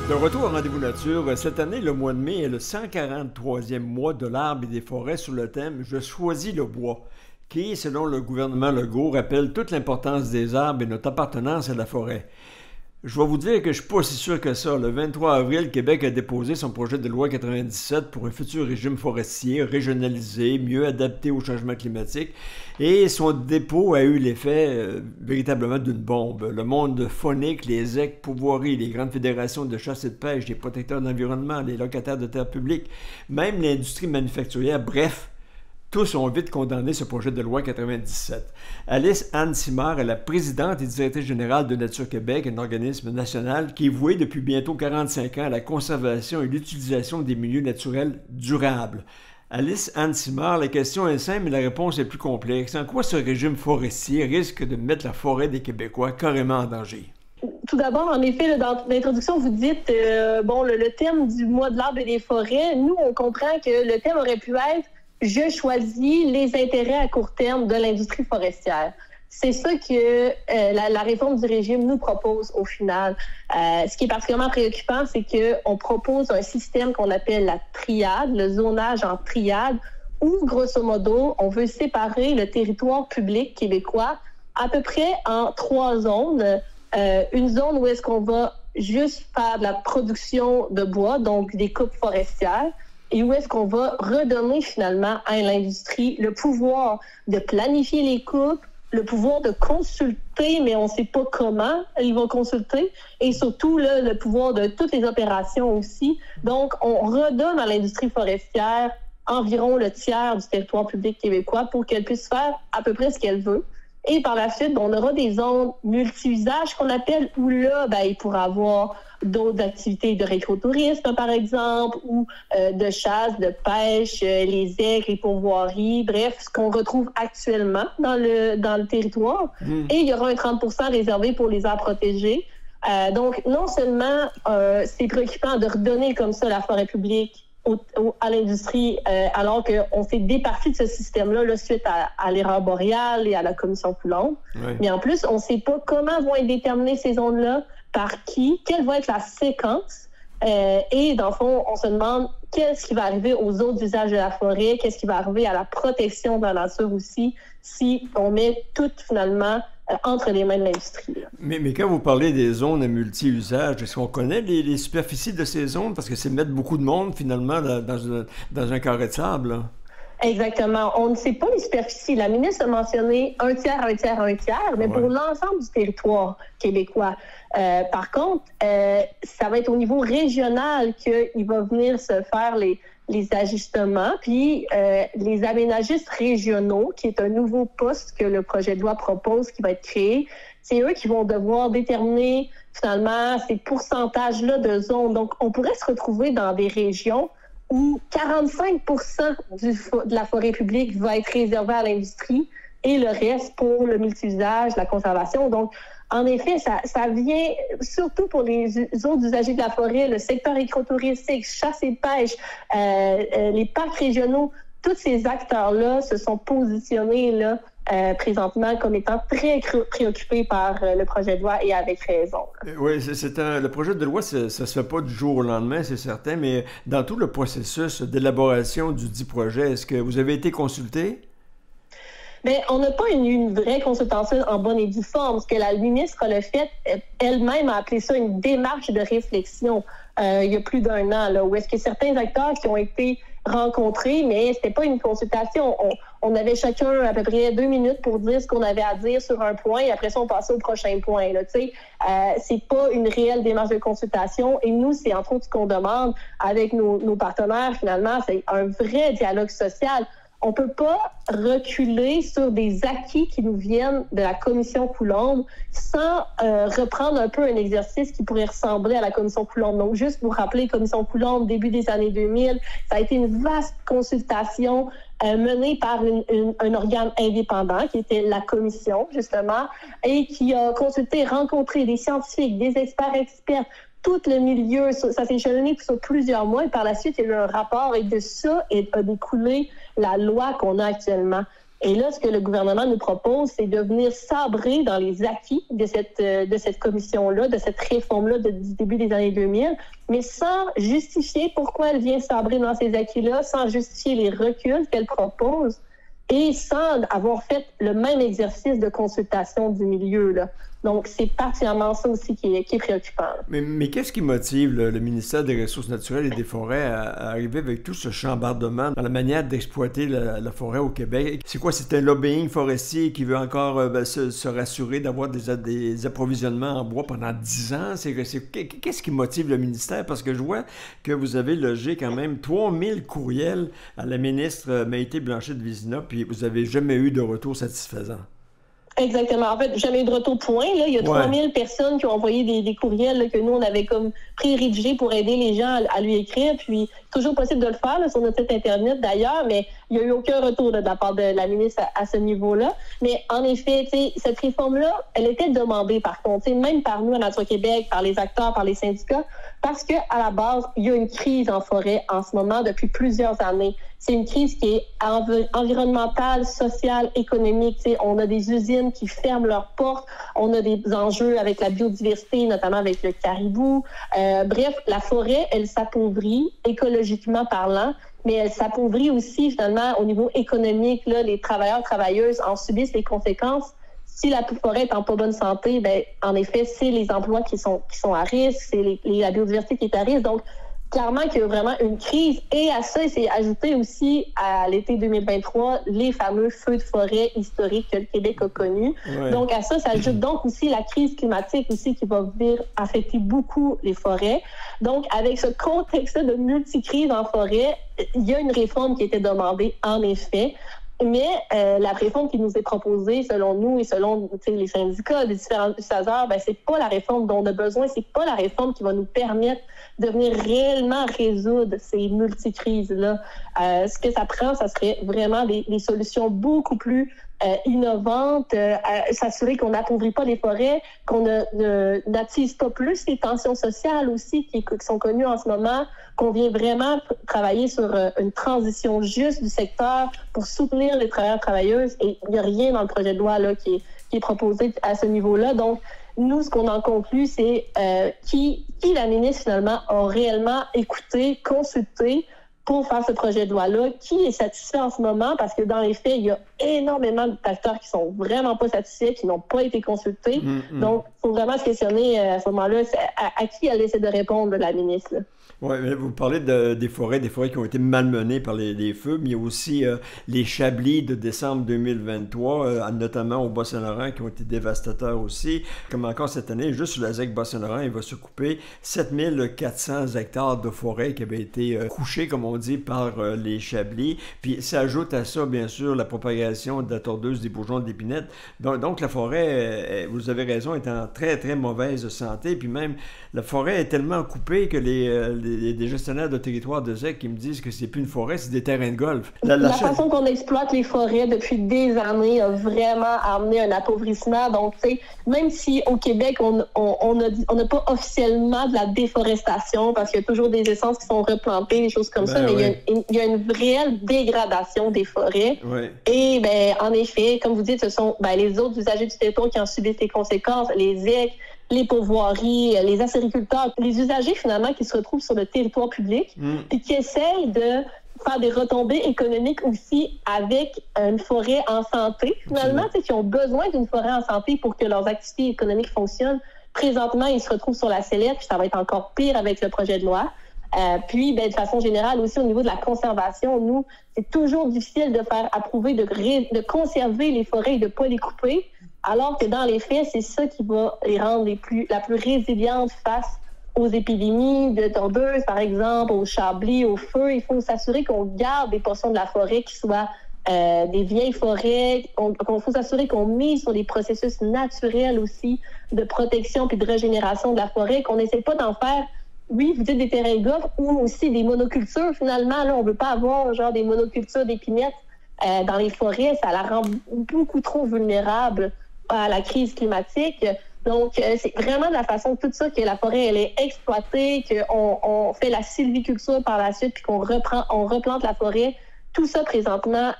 De retour à Rendez-vous nature, cette année, le mois de mai est le 143e mois de l'arbre et des forêts sur le thème « Je choisis le bois », qui, selon le gouvernement Legault, rappelle toute l'importance des arbres et notre appartenance à la forêt. Je vais vous dire que je ne suis pas si sûr que ça. Le 23 avril, Québec a déposé son projet de loi 97 pour un futur régime forestier régionalisé, mieux adapté au changement climatique. Et son dépôt a eu l'effet véritablement d'une bombe. Le monde faunique, les ZEC, pourvoiries, les grandes fédérations de chasse et de pêche, les protecteurs de l'environnement, les locataires de terres publiques, même l'industrie manufacturière, bref, tous ont vite condamné ce projet de loi 97. Alice Anne Simard est la présidente et directrice générale de Nature Québec, un organisme national qui est voué depuis bientôt 45 ans à la conservation et l'utilisation des milieux naturels durables. Alice Anne Simard, la question est simple mais la réponse est plus complexe. En quoi ce régime forestier risque de mettre la forêt des Québécois carrément en danger? Tout d'abord, en effet, dans l'introduction, vous dites le thème du mois de l'arbre et des forêts. Nous, on comprend que le thème aurait pu être « Je choisis les intérêts à court terme de l'industrie forestière ». C'est ça que la réforme du régime nous propose au final. Ce qui est particulièrement préoccupant, c'est qu'on propose un système qu'on appelle la triade, le zonage en triade, où, grosso modo, on veut séparer le territoire public québécois à peu près en 3 zones. Une zone où est-ce qu'on va juste faire de la production de bois, donc des coupes forestières, et où est-ce qu'on va redonner finalement à l'industrie le pouvoir de planifier les coupes, le pouvoir de consulter, mais on ne sait pas comment ils vont consulter, et surtout le pouvoir de toutes les opérations aussi. Donc, on redonne à l'industrie forestière environ le tiers du territoire public québécois pour qu'elle puisse faire à peu près ce qu'elle veut. Et par la suite, on aura des zones multi-usages qu'on appelle, où là, il pourra avoir d'autres activités de récrotourisme, par exemple, ou de chasse, de pêche, les ZEC, les pourvoiries, bref, ce qu'on retrouve actuellement dans le territoire. Et il y aura un 30% réservé pour les aires protégées. Donc, non seulement c'est préoccupant de redonner comme ça la forêt publique à l'industrie, alors qu'on s'est départi de ce système-là suite à l'erreur boréale et à la commission Coulombe. Oui. Mais en plus, on ne sait pas comment vont être déterminées ces zones-là, par qui, quelle va être la séquence. Et dans le fond, on se demande qu'est-ce qui va arriver aux autres usages de la forêt, qu'est-ce qui va arriver à la protection de la nature aussi, si on met tout finalement entre les mains de l'industrie. Mais quand vous parlez des zones à multi-usage, est-ce qu'on connaît les superficies de ces zones? Parce que c'est mettre beaucoup de monde, finalement, dans un carré de sable. Là. Exactement. On ne sait pas les superficies. La ministre a mentionné un tiers, mais pour l'ensemble du territoire québécois. Par contre, ça va être au niveau régional qu'il va venir se faire les ajustements, puis les aménagistes régionaux, qui est un nouveau poste que le projet de loi propose, qui va être créé, c'est eux qui vont devoir déterminer finalement ces pourcentages-là de zones. Donc, on pourrait se retrouver dans des régions où 45% de la forêt publique va être réservée à l'industrie, et le reste pour le multi-usage, la conservation. Donc, en effet, ça vient surtout pour les autres usagers de la forêt, le secteur écotouristique, chasse et pêche, les parcs régionaux. Tous ces acteurs-là se sont positionnés là, présentement comme étant très préoccupés par le projet de loi et avec raison. Oui, le projet de loi, ça se fait pas du jour au lendemain, c'est certain, mais dans tout le processus d'élaboration du dit projet, est-ce que vous avez été consulté? Bien, on n'a pas eu une vraie consultation en bonne et due forme. Ce que la ministre a fait, elle-même a appelé ça une démarche de réflexion il y a plus d'un an, là, où est-ce que certains acteurs qui ont été rencontrés, mais c'était pas une consultation. On avait chacun à peu près 2 minutes pour dire ce qu'on avait à dire sur un point, et après ça, on passait au prochain point. Là, c'est pas une réelle démarche de consultation, et nous, c'est entre autres ce qu'on demande avec nos partenaires, finalement, c'est un vrai dialogue social. On peut pas reculer sur des acquis qui nous viennent de la commission Coulombe sans reprendre un peu un exercice qui pourrait ressembler à la commission Coulombe. Donc, juste pour rappeler, commission Coulombe, début des années 2000, ça a été une vaste consultation menée par un organe indépendant qui était la commission, justement, et qui a consulté, rencontré des scientifiques, des experts, tout le milieu. Ça s'est échelonné sur plusieurs mois et par la suite, il y a eu un rapport et de ça a découlé la loi qu'on a actuellement. Et là, ce que le gouvernement nous propose, c'est de venir sabrer dans les acquis de cette commission-là, de cette réforme-là du début des années 2000, mais sans justifier pourquoi elle vient sabrer dans ces acquis-là, sans justifier les reculs qu'elle propose et sans avoir fait le même exercice de consultation du milieu, là. Donc, c'est particulièrement ça aussi qui est préoccupant. Mais qu'est-ce qui motive le ministère des Ressources naturelles et des Forêts à arriver avec tout ce chambardement dans la manière d'exploiter la forêt au Québec? C'est quoi? C'est un lobbying forestier qui veut encore se rassurer d'avoir des approvisionnements en bois pendant 10 ans? Qu'est-ce qui motive le ministère? Parce que je vois que vous avez logé quand même 3000 courriels à la ministre Maïté Blanchet-Vézina, puis vous n'avez jamais eu de retour satisfaisant. Exactement. En fait, jamais eu de retour point. Là. Il y a 3000 personnes qui ont envoyé des courriels là, que nous, on avait comme pré-rédigés pour aider les gens à lui écrire. Puis, toujours possible de le faire là, sur notre site Internet d'ailleurs, mais il n'y a eu aucun retour là, de la part de la ministre à ce niveau-là. Mais en effet, cette réforme-là, elle était demandée par contre, même par nous à Nature Québec, par les acteurs, par les syndicats, parce qu'à la base, il y a une crise en forêt en ce moment depuis plusieurs années. C'est une crise qui est environnementale, sociale, économique. On a des usines qui ferment leurs portes. On a des enjeux avec la biodiversité, notamment avec le caribou. Bref, la forêt, elle s'appauvrit écologiquement parlant, mais elle s'appauvrit aussi finalement au niveau économique. Là, les travailleurs, travailleuses en subissent les conséquences. Si la forêt est en pas bonne santé, ben en effet, c'est les emplois qui sont à risque, c'est la biodiversité qui est à risque. Donc, clairement qu'il y a vraiment une crise. Et à ça, c'est ajouté aussi à l'été 2023 les fameux feux de forêt historiques que le Québec a connus. Ouais. Donc, à ça s'ajoute donc aussi la crise climatique aussi qui va venir affecter beaucoup les forêts. Donc, avec ce contexte de multicrise en forêt, il y a une réforme qui était demandée, en effet. Mais la réforme qui nous est proposée, selon nous et selon les syndicats des différents usagers, ben, c'est pas la réforme dont on a besoin, c'est pas la réforme qui va nous permettre de venir réellement résoudre ces multicrises-là. Ce que ça prend, ça serait vraiment des solutions beaucoup plus innovantes, s'assurer qu'on n'appauvrit pas les forêts, qu'on n'attise pas plus les tensions sociales aussi qui sont connues en ce moment, qu'on vient vraiment travailler sur une transition juste du secteur pour soutenir les travailleurs et travailleuses. Et il n'y a rien dans le projet de loi là, qui est proposé à ce niveau-là. Donc, nous, ce qu'on en conclut, c'est qui la ministre, finalement, a réellement écouté, consulté pour faire ce projet de loi-là, qui est satisfait en ce moment, parce que dans les faits, il y a énormément d'acteurs qui sont vraiment pas satisfaits, qui n'ont pas été consultés. Donc, il faut vraiment se questionner à ce moment-là à qui elle essaie de répondre, la ministre. Oui, vous parlez des forêts qui ont été malmenées par les feux, mais il y a aussi les chablis de décembre 2023, notamment au Bas-Saint-Laurent, qui ont été dévastateurs aussi. Comme encore cette année, juste sur la ZEC Bas-Saint-Laurent, il va se couper 7400 hectares de forêt qui avaient été couchés, comme on dit, par les Chablis. Puis s'ajoute à ça, bien sûr, la propagation de la tordeuse, des bourgeons, de l'épinette. Donc la forêt, vous avez raison, est en très, très mauvaise santé. Puis même, la forêt est tellement coupée que les gestionnaires de territoire de ZEC qui me disent que c'est plus une forêt, c'est des terrains de golf. La façon qu'on exploite les forêts depuis des années a vraiment amené un appauvrissement. Donc, tu sais, même si au Québec, on n'a pas officiellement de la déforestation parce qu'il y a toujours des essences qui sont replantées, des choses comme ça, mais il y a une réelle dégradation des forêts. Oui. Et, en effet, comme vous dites, ce sont les autres usagers du territoire qui en subissent les conséquences, les ZEC, les pourvoiries, les acériculteurs, les usagers finalement qui se retrouvent sur le territoire public et qui essayent de faire des retombées économiques aussi avec une forêt en santé. Finalement, qui ont besoin d'une forêt en santé pour que leurs activités économiques fonctionnent. Présentement, ils se retrouvent sur la sellette, puis ça va être encore pire avec le projet de loi. Puis, de façon générale, aussi au niveau de la conservation, nous, c'est toujours difficile de faire approuver, de conserver les forêts et de ne pas les couper, alors que dans les faits, c'est ça qui va les rendre la plus résilientes face aux épidémies de tordeuses, par exemple, aux chablis, aux feux. Il faut s'assurer qu'on garde des portions de la forêt qui soient des vieilles forêts. Il faut s'assurer qu'on mise sur des processus naturels aussi de protection puis de régénération de la forêt, qu'on n'essaie pas d'en faire, oui, vous dites des terrains de golf ou aussi des monocultures. Finalement, là, on ne veut pas avoir genre des monocultures d'épinettes dans les forêts. Ça la rend beaucoup trop vulnérable à la crise climatique. Donc, c'est vraiment de la façon, tout ça, que la forêt, elle est exploitée, qu'on fait la sylviculture par la suite, puis on replante la forêt. Tout ça, présentement,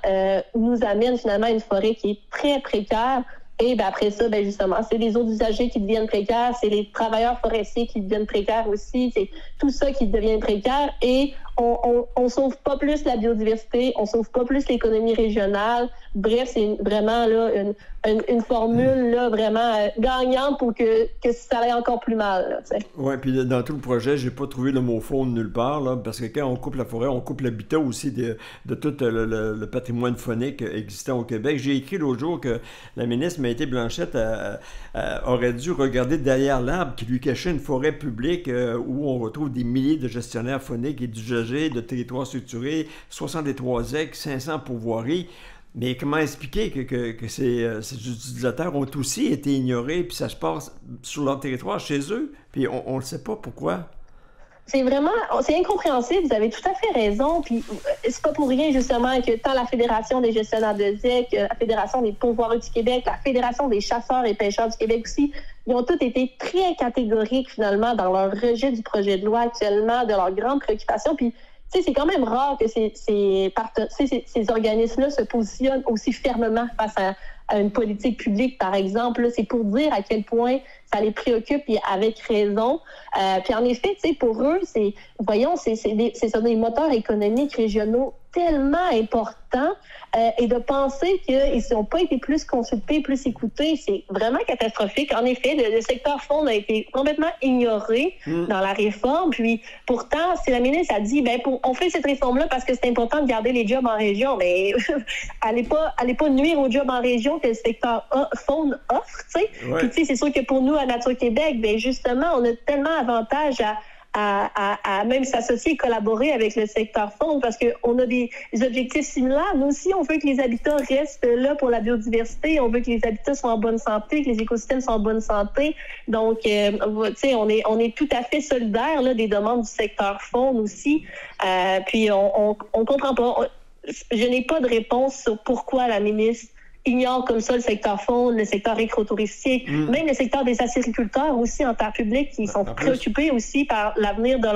nous amène finalement à une forêt qui est très précaire. Et après ça, justement, c'est les autres usagers qui deviennent précaires, c'est les travailleurs forestiers qui deviennent précaires aussi, c'est tout ça qui devient précaire. Et on sauve pas plus la biodiversité, on sauve pas plus l'économie régionale. Bref, c'est vraiment là une formule là, vraiment gagnante pour que ça aille encore plus mal. Oui, puis dans tout le projet, j'ai pas trouvé le mot faune nulle part, là, parce que quand on coupe la forêt, on coupe l'habitat aussi de tout le patrimoine faunique existant au Québec. J'ai écrit l'autre jour que la ministre Maïté Blanchette aurait dû regarder derrière l'arbre qui lui cachait une forêt publique où on retrouve des milliers de gestionnaires fauniques et d'usagers de territoires structurés, 63 ZEC, 500 pourvoiries. Mais comment expliquer que ces utilisateurs ont aussi été ignorés, puis ça se passe sur leur territoire, chez eux, puis on ne sait pas pourquoi? C'est incompréhensible, vous avez tout à fait raison, puis c'est pas pour rien justement que tant la Fédération des gestionnaires de ZEC, la Fédération des pourvoiries du Québec, la Fédération des chasseurs et pêcheurs du Québec aussi, ils ont tous été très catégoriques finalement dans leur rejet du projet de loi actuellement, de leurs grandes préoccupations, puis tu sais, c'est quand même rare que ces organismes-là se positionnent aussi fermement face à une politique publique, par exemple. Là, c'est pour dire à quel point ça les préoccupe et avec raison. Puis en effet, tu sais, pour eux, c'est des moteurs économiques régionaux tellement importants et de penser qu'ils n'ont pas été plus consultés, plus écoutés, c'est vraiment catastrophique. En effet, le secteur faune a été complètement ignoré dans la réforme. Puis pourtant, si la ministre a dit, on fait cette réforme-là parce que c'est important de garder les jobs en région, mais allez pas nuire aux jobs en région que le secteur faune offre, tu sais. Ouais. Puis tu sais, c'est sûr que pour nous, à Nature Québec, justement, on a tellement avantage à même s'associer et collaborer avec le secteur faune parce qu'on a des objectifs similaires. Nous aussi, on veut que les habitats restent là pour la biodiversité. On veut que les habitats soient en bonne santé, que les écosystèmes soient en bonne santé. Donc, tu sais, on est tout à fait solidaires là, des demandes du secteur faune aussi. Puis, on comprend pas. Je n'ai pas de réponse sur pourquoi la ministre ignore comme ça le secteur faune, le secteur écotouristique, même le secteur des acériculteurs aussi en terre publique qui sont préoccupés aussi par l'avenir de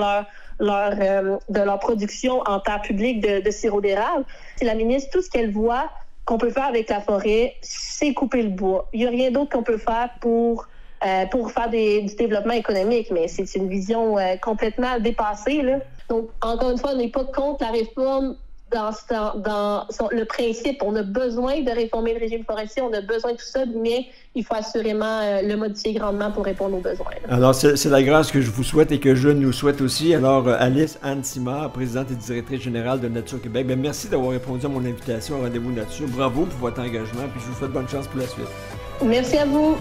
leur production en terre publique de sirop d'érable. C'est la ministre, tout ce qu'elle voit qu'on peut faire avec la forêt, c'est couper le bois. Il n'y a rien d'autre qu'on peut faire pour faire du développement économique, mais c'est une vision complètement dépassée, là. Donc, encore une fois, on n'est pas contre la réforme dans le principe. On a besoin de réformer le régime forestier, on a besoin de tout ça, mais il faut assurément le modifier grandement pour répondre aux besoins. Alors, c'est la grâce que je vous souhaite et que je nous souhaite aussi. Alors, Alice Anne Simard, présidente et directrice générale de Nature Québec, merci d'avoir répondu à mon invitation au Rendez-vous Nature. Bravo pour votre engagement, puis je vous souhaite bonne chance pour la suite. Merci à vous.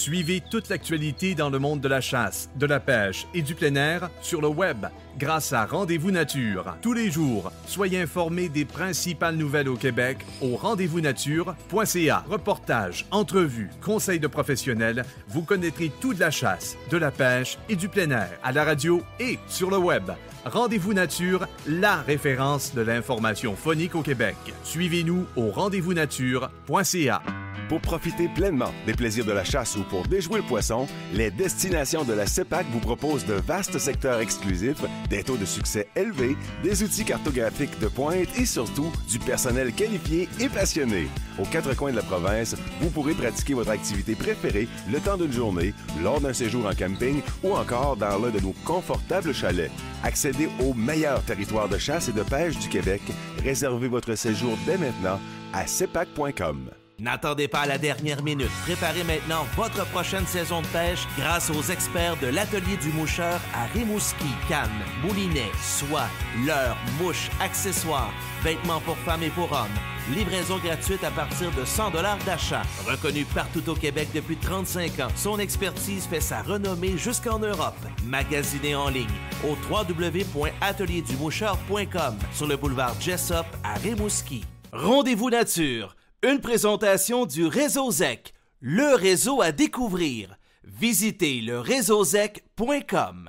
Suivez toute l'actualité dans le monde de la chasse, de la pêche et du plein air sur le web grâce à Rendez-vous Nature. Tous les jours, soyez informés des principales nouvelles au Québec au rendez-vous-nature.ca. Reportages, entrevues, conseils de professionnels, vous connaîtrez tout de la chasse, de la pêche et du plein air à la radio et sur le web. Rendez-vous Nature, la référence de l'information phonique au Québec. Suivez-nous au rendez-vous-nature.ca. Pour profiter pleinement des plaisirs de la chasse ou pour déjouer le poisson, les destinations de la CEPAC vous proposent de vastes secteurs exclusifs, des taux de succès élevés, des outils cartographiques de pointe et surtout du personnel qualifié et passionné. Aux quatre coins de la province, vous pourrez pratiquer votre activité préférée le temps d'une journée, lors d'un séjour en camping ou encore dans l'un de nos confortables chalets. Accédez au meilleur territoire de chasse et de pêche du Québec. Réservez votre séjour dès maintenant à cepac.com. N'attendez pas à la dernière minute. Préparez maintenant votre prochaine saison de pêche grâce aux experts de l'Atelier du Moucheur à Rimouski, Cannes, Moulinet, soie, leurre, mouches, accessoires, vêtements pour femmes et pour hommes. Livraison gratuite à partir de 100 $ d'achat. Reconnu partout au Québec depuis 35 ans, son expertise fait sa renommée jusqu'en Europe. Magasinez en ligne au www.atelierduMoucheur.com sur le boulevard Jessup à Rimouski. Rendez-vous Nature. Une présentation du Réseau ZEC, le réseau à découvrir. Visitez le réseauzec.com.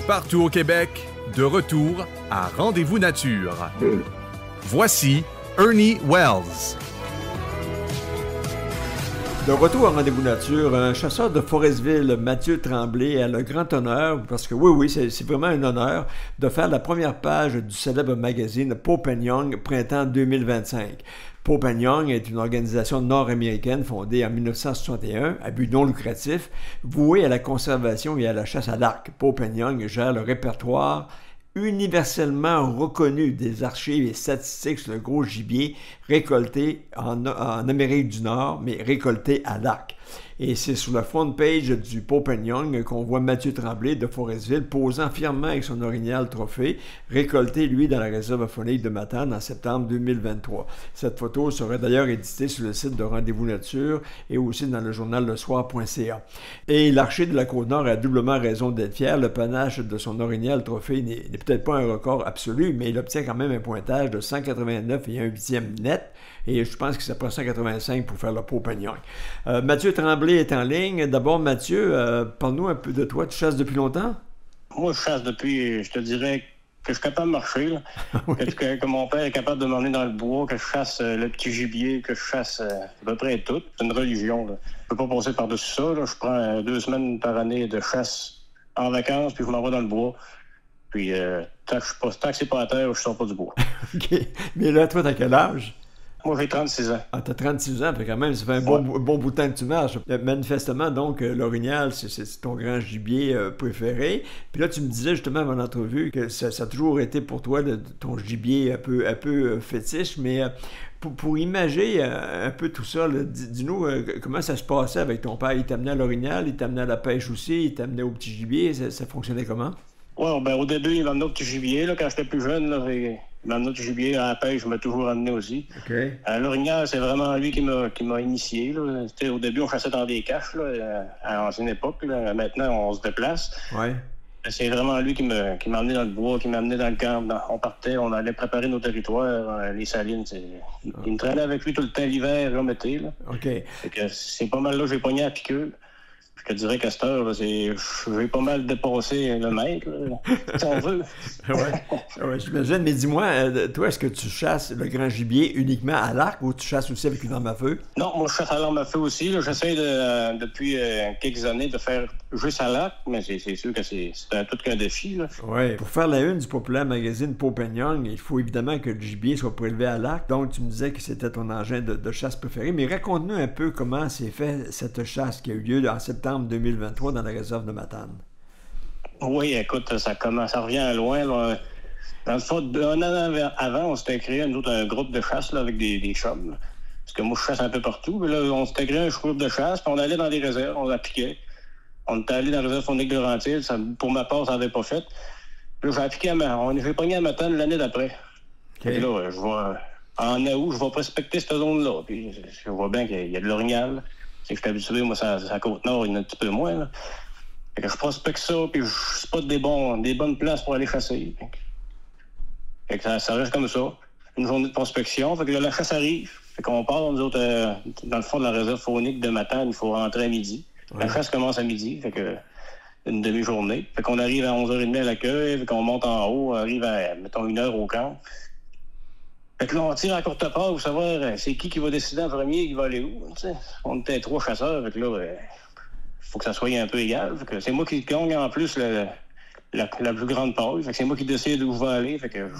Partout au Québec, de retour à Rendez-vous Nature. Voici Ernie Wells. De retour à Rendez-vous Nature, un chasseur de Forestville, Mathieu Tremblay, a le grand honneur, parce que oui, c'est vraiment un honneur, de faire la première page du célèbre magazine Pope & Young, printemps 2025. Pope & Young est une organisation nord-américaine fondée en 1961 à but non lucratif, vouée à la conservation et à la chasse à l'arc. Pope & Young gère le répertoire universellement reconnu des archives et statistiques sur le gros gibier récolté en Amérique du Nord, mais récolté à l'arc. Et c'est sur la front page du Pope & Young qu'on voit Mathieu Tremblay de Forestville posant fièrement avec son orignal trophée, récolté, lui, dans la réserve faunique de Matane en septembre 2023. Cette photo sera d'ailleurs éditée sur le site de Rendez-vous Nature et aussi dans le journal lesoir.ca. Et l'archer de la Côte-Nord a doublement raison d'être fier. Le panache de son orignal trophée n'est peut-être pas un record absolu, mais il obtient quand même un pointage de 189 et 1/8 net. Et je pense que ça prend 185 pour faire le Pope & Young. Mathieu Tremblay est en ligne. D'abord, Mathieu, parle-nous un peu de toi. Tu chasses depuis longtemps? Moi, je chasse depuis, je te dirais, que je suis capable de marcher. Là. Oui. Que mon père est capable de m'emmener dans le bois, que je chasse le petit gibier, que je chasse à peu près tout. C'est une religion. Là. Je peux pas passer par-dessus ça. Là. Je prends 2 semaines par année de chasse en vacances, puis je m'en vais dans le bois. Puis, tant que c'est pas à terre, je sors pas du bois. OK. Mais là, toi, t'as quel âge? Moi, j'ai 36 ans. Ah, t'as 36 ans, fait quand même, ça fait un bon bout de temps que tu marches. Manifestement, donc, l'orignal, c'est ton grand gibier préféré. Puis là, tu me disais justement avant l'entrevue que ça a toujours été pour toi ton gibier un peu fétiche, mais pour imager un peu tout ça, là, dis-nous comment ça se passait avec ton père. Il t'amenait à l'orignal, il t'amenait à la pêche aussi, il t'amenait au petit gibier. Ça fonctionnait comment? Ouais, ben au début, il m'amenait au petit gibier. Là, quand j'étais plus jeune, là, il m'amenait au petit gibier. À la pêche, je m'ai toujours amené aussi. Okay. À l'orignal, c'est vraiment lui qui m'a initié. Là. Au début, on chassait dans des caches là, à l'ancienne époque. Là. Maintenant, on se déplace. Ouais. C'est vraiment lui qui m'a amené dans le bois, qui m'a amené dans le camp. On partait, on allait préparer nos territoires, les salines. Il me traînait avec lui tout le temps l'hiver, comme été. Là. OK. C'est pas mal là que j'ai pogné à piqûre. Je te dirais qu'à cette heure, j'ai pas mal dépassé le mètre, là, si on veut. Ouais, j'imagine. Mais dis-moi, toi, est-ce que tu chasses le grand gibier uniquement à l'arc ou tu chasses aussi avec une arme à feu? Non, moi, je chasse à l'arme à feu aussi. J'essaie depuis quelques années de faire juste à l'arc, mais c'est sûr que c'est tout qu'un défi. Oui. Pour faire la une du populaire magazine Pope & Young, il faut évidemment que le gibier soit prélevé à l'arc. Donc, tu me disais que c'était ton engin de chasse préféré. Mais raconte-nous un peu comment s'est fait cette chasse qui a eu lieu en septembre 2023 dans la réserve de Matane. Oui, écoute, ça revient loin. Là. Dans le fond, un an avant, on s'était créé un groupe de chasse là, avec des chums. Là. Parce que moi, je chasse un peu partout. Mais là, on s'était créé un groupe de chasse, puis on allait dans des réserves, on appliquait. On était allé dans la réserve faunique de Laurentides. Pour ma part, ça n'avait pas fait. Puis là, j'ai appliqué j'ai pogné à Matane l'année d'après. Fait que là, en août, je vais prospecter cette zone-là. Puis je vois bien qu'il y a de l'orignal. Je suis habitué, moi, c'est à la Côte-Nord, il y en a un petit peu moins. Là. Fait que je prospecte ça, puis je spot des bonnes places pour aller chasser. Fait que ça reste comme ça. Une journée de prospection. Fait que là, la chasse arrive. Fait qu'on part, nous autres, dans le fond de la réserve faunique de Matane, il faut rentrer à midi. Ouais. La chasse commence à midi. Fait que une demi-journée. Fait qu'on arrive à 11h30 à l'accueil, fait qu'on monte en haut, on arrive à, mettons, 1h au camp. Fait que là, on tire à courte part pour savoir c'est qui va décider en premier, qui va aller où. T'sais. On était 3 chasseurs, fait que là, faut que ça soit un peu égal. Fait que c'est moi qui gagne en plus la plus grande paille. Fait que c'est moi qui décide où je vais aller. Fait que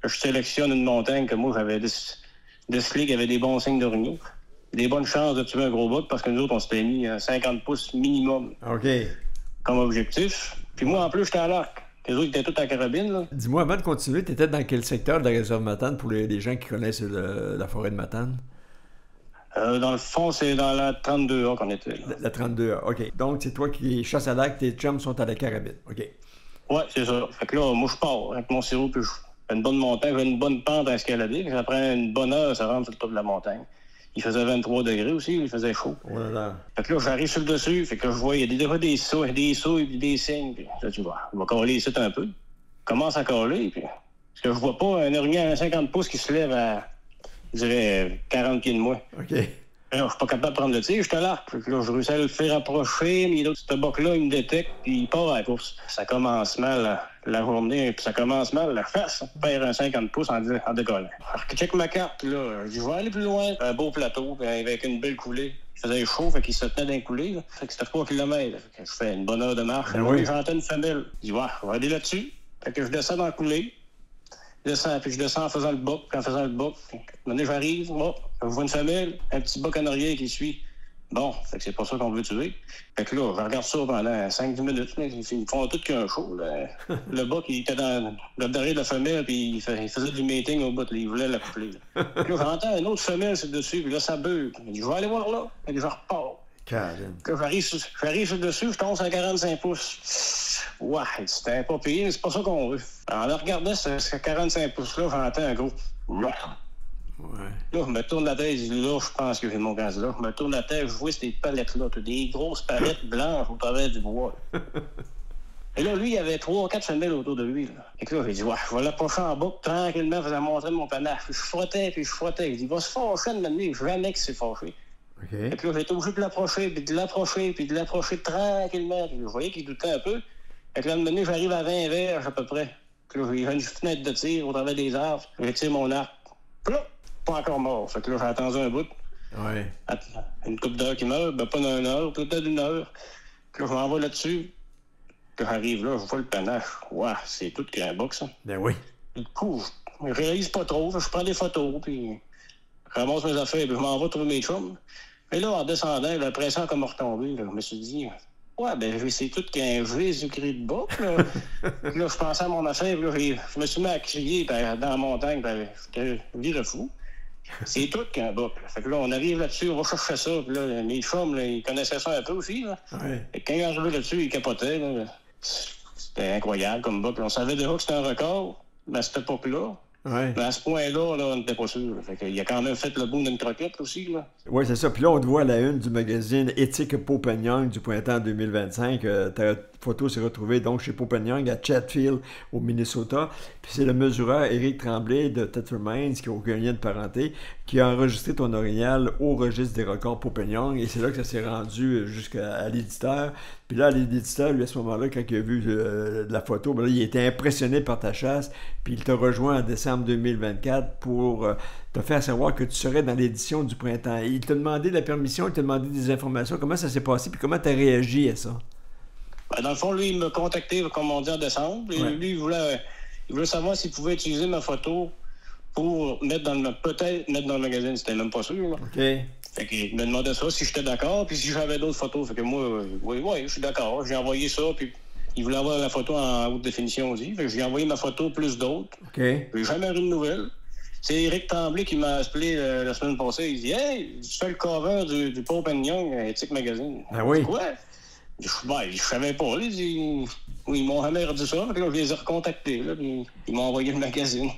je sélectionne une montagne que moi, j'avais décelé qu'il y avait des bons signes d'orignaux. Des bonnes chances de tuer un gros buck parce que nous autres, on s'était mis à 50 pouces minimum. OK. Comme objectif. Puis moi, en plus, j'étais à l'arc. Les autres étaient tous à la carabine. Là. Dis-moi, avant de continuer, tu étais dans quel secteur de la réserve Matane pour les gens qui connaissent la forêt de Matane? Dans le fond, c'est dans la 32A qu'on était. Là. La 32A, OK. Donc, c'est toi qui chasses à l'arc, tes chums sont à la carabine. OK. Ouais, c'est ça. Fait que là, moi, je pars avec mon sirop, puis je fais une bonne montagne, j'ai une bonne pente à escalader. Ça prend une bonne heure, ça rentre sur le top de la montagne. Il faisait 23 degrés aussi, il faisait chaud. Oh là là. Fait que là, j'arrive sur le dessus, fait que je vois, il y a des sauts et des signes. Puis là, tu vois, on va coller ici un peu. Commence à coller, puis... Parce que je vois pas un orignal à 50 pouces qui se lève à, je dirais, 40 pieds de moi. OK. Là, je suis pas capable de prendre le tir, je te l'arc. Fait que là, je réussis à le faire approcher, mais l'autre, ce boc-là, il me détecte, puis il part à la course. Ça commence mal la journée, puis ça commence mal la face. On perd un 50 pouces en décollant. Alors que check ma carte, là, je vais aller plus loin. Un beau plateau, puis avec une belle coulée. Il faisait chaud, fait qu'il se tenait d'un coulée. Là. Fait que c'était 3 km. Fait que je fais une bonne heure de marche. Oui. J'entends une femelle. Je dis, ouais, je vais aller là-dessus. Fait que je descends dans la coulée. Puis je descends en faisant le boc, puis en faisant le boc. Maintenant, j'arrive, je vois une femelle, un petit boc en arrière qui suit. Bon, fait que c'est pas ça qu'on veut tuer. Fait que là, je regarde ça pendant 5-10 minutes. Ils me font tout qu'un show. Là. Le boc, il était derrière la femelle, puis il faisait du mating au bout. Il voulait la coupler. Là, j'entends une autre femelle sur le dessus, puis là, ça beugle. Je vais aller voir là. Fait que je repars. J'arrive sur le dessus, je tombe à 45 pouces. Ouais, c'était pas payé, mais c'est pas ça qu'on veut. En le regardant, ce 45 pouces-là, j'entends un gros. Ouais. Là, je me tourne la tête, je dis là, je pense que j'ai mon candidat. Je me tourne la tête, je vois ces palettes-là, des grosses palettes blanches au travers du bois. Et là, lui, il y avait 3 ou 4 femelles autour de lui. Là. Et que là, j'ai dit, ouais, je vais l'approcher en boucle tranquillement, faisant montrer mon panache. Je frottais, puis je frottais. Il dit, il va se fâcher de m'amener, jamais qu'il s'est fâché. Okay. Et que là, j'ai été obligé de l'approcher, puis de l'approcher tranquillement. Puis je voyais qu'il doutait un peu. Et que là, de j'arrive à 20 verges à peu près. Puis là, j'ai une fenêtre de tir au travers des arbres. Je tire mon arc. Puis là, pas encore mort. Fait que là, j'ai attendu un bout. Ouais. Une couple d'heures qui meurt, ben pas dans 1 heure, peut-être d'1 heure. Puis là, je m'en vais là-dessus. Puis j'arrive là, je vois le panache. Ouah, c'est tout qu'un boc, ça. Ben oui. Du coup, je réalise pas trop. Je prends des photos, puis je ramasse mes affaires, puis je m'en vais trouver mes chums. Mais là, en descendant, la pression comme retombée, je me suis dit, ouais, ben c'est tout qu'un Jésus-Christ de boc, là. Là, je pensais à mon affaire, puis là, je me suis mis à crier dans la montagne, puis j'étais viré fou. C'est tout qu'un boc. Fait que là, on arrive là-dessus, on va chercher ça, puis là, mes chums, là, ils connaissaient ça un peu aussi, là. Ouais. Et quand ils arrivaient là-dessus, ils capotaient, là. C'était incroyable comme boc. On savait déjà que c'était un record, mais à cette époque-là. Ouais. Mais à ce point-là, là, on n'était pas sûr. Fait qu'il a quand même fait le boom d'une croquette aussi, là. Oui, c'est ça. Puis là, on te voit à la une du magazine Éthique Popenyoung du printemps 2025. Ta photo s'est retrouvée donc chez Popenyoung à Chatfield, au Minnesota. Puis c'est le mesureur Éric Tremblay de Tethermines, qui n'a aucun lien de parenté, qui a enregistré ton orignal au registre des records Popenyoung. Et c'est là que ça s'est rendu jusqu'à l'éditeur. Puis là, l'éditeur, lui, à ce moment-là, quand il a vu la photo, ben là, il était impressionné par ta chasse. Puis il t'a rejoint en décembre 2024 pour te faire savoir que tu serais dans l'édition du printemps. Et il t'a demandé la permission, il t'a demandé des informations. Comment ça s'est passé? Puis comment tu as réagi à ça? Ben, dans le fond, lui, il m'a contacté, comme on dit, en décembre. Et lui, il voulait savoir s'il pouvait utiliser ma photo pour peut-être mettre dans le magazine. C'était même pas sûr, là. OK. Fait qu'il me demandait ça, si j'étais d'accord, puis si j'avais d'autres photos. Fait que moi, oui, je suis d'accord. J'ai envoyé ça, puis il voulait avoir la photo en haute définition aussi. Fait que j'ai envoyé ma photo plus d'autres. OK. J'ai jamais eu de nouvelles. C'est Éric Tremblay qui m'a appelé la semaine passée. Il dit « Hey, tu fais le cover du Popenyoung Éthique Magazine. » Ah oui? Quoi? Je savais pas. Là, oui, ils m'ont jamais dit ça. Là, je les ai recontactés. Là, puis ils m'ont envoyé le magazine.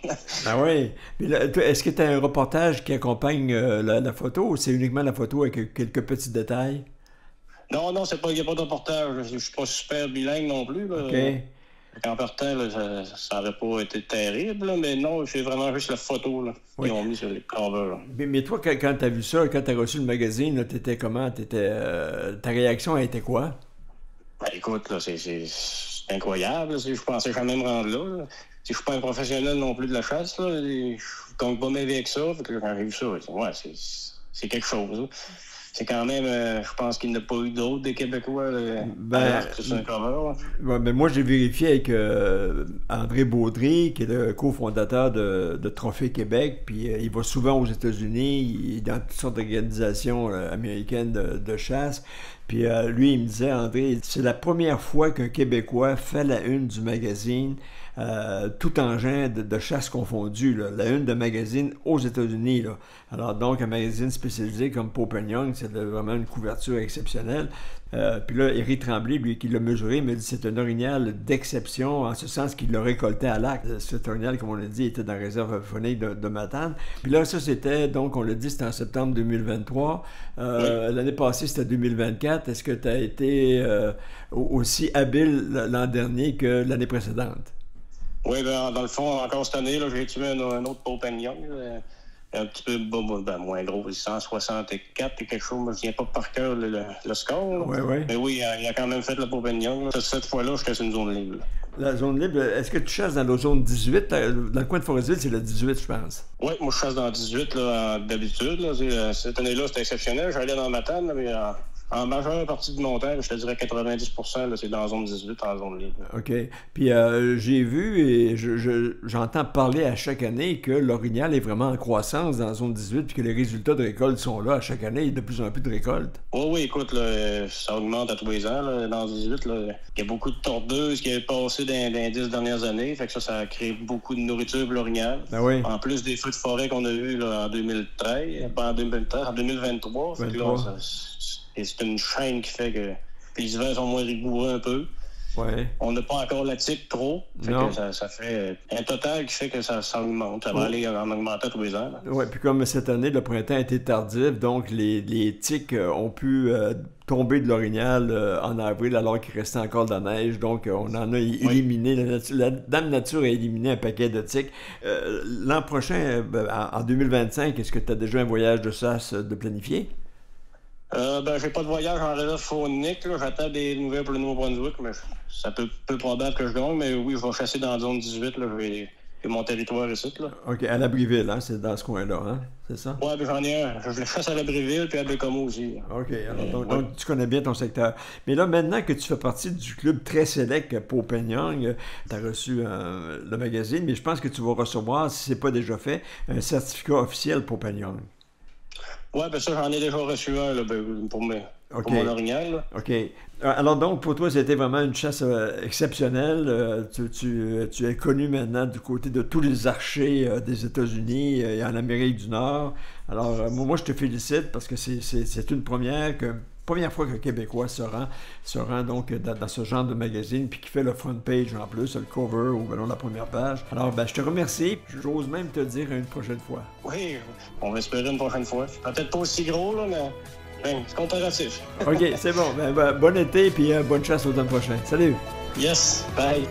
Ah oui. Mais là, est-ce que tu as un reportage qui accompagne la photo ou c'est uniquement la photo avec quelques petits détails? Non, il n'y a pas de reportage. Je suis pas super bilingue non plus. Là. OK. En partant, là, ça n'aurait pas été terrible, là, mais non, c'est vraiment juste la photo là, qu'ils ont mis sur les covers. Mais toi, quand tu as vu ça, quand tu as reçu le magazine, tu étais comment? Ta réaction a été quoi? Ben, écoute, là, c'est incroyable. Je pensais jamais me rendre là. Je suis pas un professionnel non plus de la chasse. Là. Je compte pas m'aider avec ça. Fait que, quand j'ai vu ça, c'est quelque chose. Là. C'est quand même, je pense qu'il n'y en a pas eu d'autres des Québécois sur un cover. Mais moi, j'ai vérifié avec André Baudry, qui est le cofondateur de Trophée Québec, puis il va souvent aux États-Unis, il est dans toutes sortes d'organisations américaines de chasse. Puis lui, il me disait, André, c'est la première fois qu'un Québécois fait la une du magazine, tout engin de chasse confondu, là, la une de magazine aux États-Unis. Là. Alors donc, un magazine spécialisé comme Pope & Young, c'est vraiment une couverture exceptionnelle. Puis là, Éric Tremblay, lui, qui l'a mesuré, me dit que c'est un orignal d'exception, en ce sens qu'il l'a récolté à l'acte. Cet orignal, comme on l'a dit, était dans la réserve faunique de Matane. Puis là, ça, c'était, donc, on l'a dit, c'était en septembre 2023. Oui. L'année passée, c'était 2024. Est-ce que tu as été aussi habile l'an dernier que l'année précédente? Oui, ben, dans le fond, encore cette année, là, j'ai tué un autre Pope & Young. Un petit peu moins gros, 164 et quelque chose. Moi, je ne viens pas par cœur le score. Oui, oui. Mais oui, il a quand même fait le Pope & Young. Là. Cette fois-là, je suis une zone libre. La zone libre, est-ce que tu chasses dans la zone 18? Dans le coin de Forestville, c'est le 18, je pense. Oui, moi, je chasse dans le 18 là, d'habitude. Là. Cette année-là, c'était exceptionnel. J'allais dans Matane, mais en majeure partie du montant, je te dirais 90%, là, c'est dans la zone 18, en zone libre. OK. Puis j'ai vu et j'entends parler à chaque année que l'orignal est vraiment en croissance dans la zone 18 puis que les résultats de récolte sont là à chaque année. Il y a de plus en plus de récoltes. Oui, écoute, là, ça augmente à tous les ans. Là, dans le 18, là, il y a beaucoup de tordeuses qui est passé dans les 10 dernières années. Fait que ça a créé beaucoup de nourriture pour l'orignal. Ben oui. En plus des feux de forêt qu'on a eus là, en 2013, pas en 2013, en 2023. Fait que là, et c'est une chaîne qui fait que les hivers sont moins rigoureux un peu. Ouais. On n'a pas encore la tique trop. Fait que ça fait un total qui fait que ça augmente. Ça va aller en augmentant tous les ans. Oui, puis comme cette année, le printemps a été tardif, donc les tiques ont pu tomber de l'orignal en avril alors qu'il restait encore de la neige. Donc, on en a éliminé. La Dame Nature a éliminé un paquet de tiques. L'an prochain, en 2025, est-ce que tu as déjà un voyage de chasse de planifié? J'ai pas de voyage en réserve faunique. J'attends des nouvelles pour le Nouveau-Brunswick, mais ça peut probable que je gagne. Mais oui, je vais chasser dans la zone 18. Là, c'est mon territoire ici. Là. OK, à l'Abriville, hein? C'est dans ce coin-là, hein? C'est ça? Oui, j'en ai un. Je le chasse à l'Abriville puis à Bécomo aussi. OK, alors, donc tu connais bien ton secteur. Mais là, maintenant que tu fais partie du club très sélect Pope & Young, tu as reçu le magazine, mais je pense que tu vas recevoir, si ce n'est pas déjà fait, un certificat officiel Pope & Young. Oui, ça, j'en ai déjà reçu un là, pour mon orignal. Là. OK. Alors donc, pour toi, c'était vraiment une chasse exceptionnelle. Tu es connu maintenant du côté de tous les archers des États-Unis et en Amérique du Nord. Alors, moi, je te félicite parce que c'est une première fois qu'un Québécois se rend donc dans ce genre de magazine puis qui fait le front page en plus, le cover ou la première page. Alors, je te remercie. J'ose même te dire une prochaine fois. Oui, on va espérer une prochaine fois. Peut-être pas aussi gros, là, mais c'est comparatif. OK, c'est bon. Bon été puis bonne chasse l'automne prochain. Salut! Yes, bye!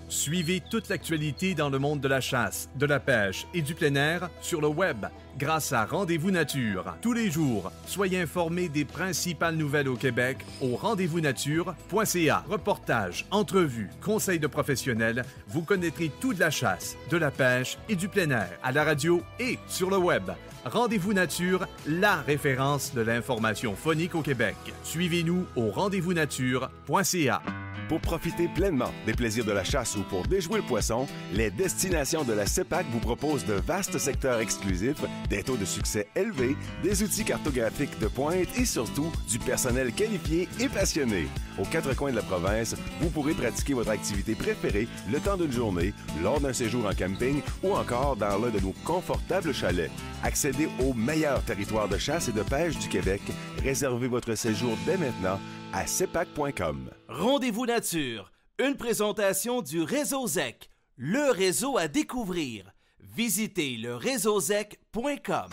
Suivez toute l'actualité dans le monde de la chasse, de la pêche et du plein air sur le web grâce à Rendez-vous Nature. Tous les jours, soyez informés des principales nouvelles au Québec au rendez-vous-nature.ca. Reportages, entrevues, conseils de professionnels, vous connaîtrez tout de la chasse, de la pêche et du plein air à la radio et sur le web. Rendez-vous Nature, la référence de l'information faunique au Québec. Suivez-nous au rendez-vous-nature.ca. Pour profiter pleinement des plaisirs de la chasse ou pour déjouer le poisson, les destinations de la CEPAC vous proposent de vastes secteurs exclusifs, des taux de succès élevés, des outils cartographiques de pointe et surtout du personnel qualifié et passionné. Aux quatre coins de la province, vous pourrez pratiquer votre activité préférée le temps d'une journée, lors d'un séjour en camping ou encore dans l'un de nos confortables chalets. Accédez au meilleur territoire de chasse et de pêche du Québec. Réservez votre séjour dès maintenant à cepac.com. Rendez-vous nature, une présentation du Réseau ZEC, le réseau à découvrir. Visitez le réseauzec.com.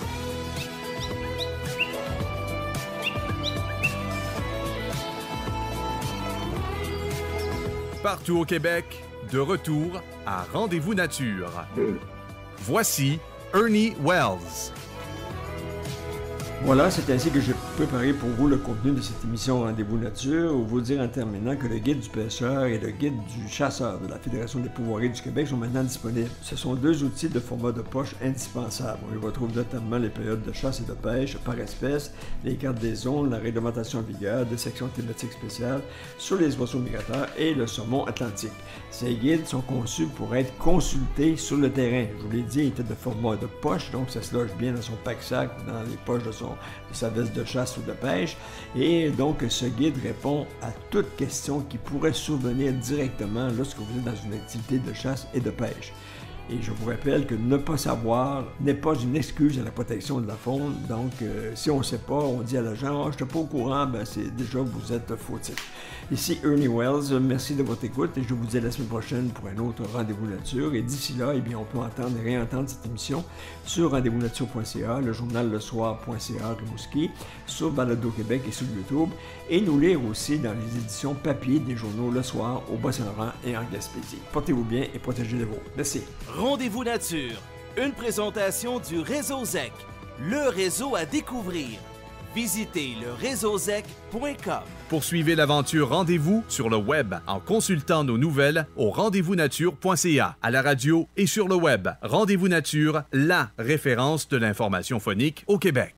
Partout au Québec, de retour à Rendez-vous nature. Voici Ernie Wells. Voilà, c'est ainsi que j'ai préparé pour vous le contenu de cette émission Rendez-vous nature, où vous dire en terminant que le guide du pêcheur et le guide du chasseur de la Fédération des pourvoiries du Québec sont maintenant disponibles. Ce sont deux outils de format de poche indispensables. On y retrouve notamment les périodes de chasse et de pêche par espèce, les cartes des zones, la réglementation en vigueur, des sections thématiques spéciales sur les oiseaux migrateurs et le saumon atlantique. Ces guides sont conçus pour être consultés sur le terrain. Je vous l'ai dit, ils étaient de format de poche, donc ça se loge bien dans son pack-sac, dans les poches de sa veste de chasse ou de pêche. Et donc, ce guide répond à toute question qui pourrait survenir directement lorsque vous êtes dans une activité de chasse et de pêche. Et je vous rappelle que ne pas savoir n'est pas une excuse à la protection de la faune. Donc, si on ne sait pas, on dit à l'agent « Ah, je n'étais pas au courant », ben c'est déjà que vous êtes fautif. Ici Ernie Wells, merci de votre écoute et je vous dis à la semaine prochaine pour un autre Rendez-vous Nature. Et d'ici là, eh bien, on peut entendre et réentendre cette émission sur rendez-vous-nature.ca, le journal lesoir.ca Rimouski, sur Balado Québec et sur YouTube, et nous lire aussi dans les éditions papier des journaux Le Soir au Bas-Saint-Laurent et en Gaspésie. Portez-vous bien et protégez les vôtres. Merci. Rendez-vous nature, une présentation du Réseau ZEC, le réseau à découvrir. Visitez le réseauzec.com. Poursuivez l'aventure Rendez-vous sur le web en consultant nos nouvelles au rendez-vous-nature.ca, à la radio et sur le web. Rendez-vous Nature, la référence de l'information phonique au Québec.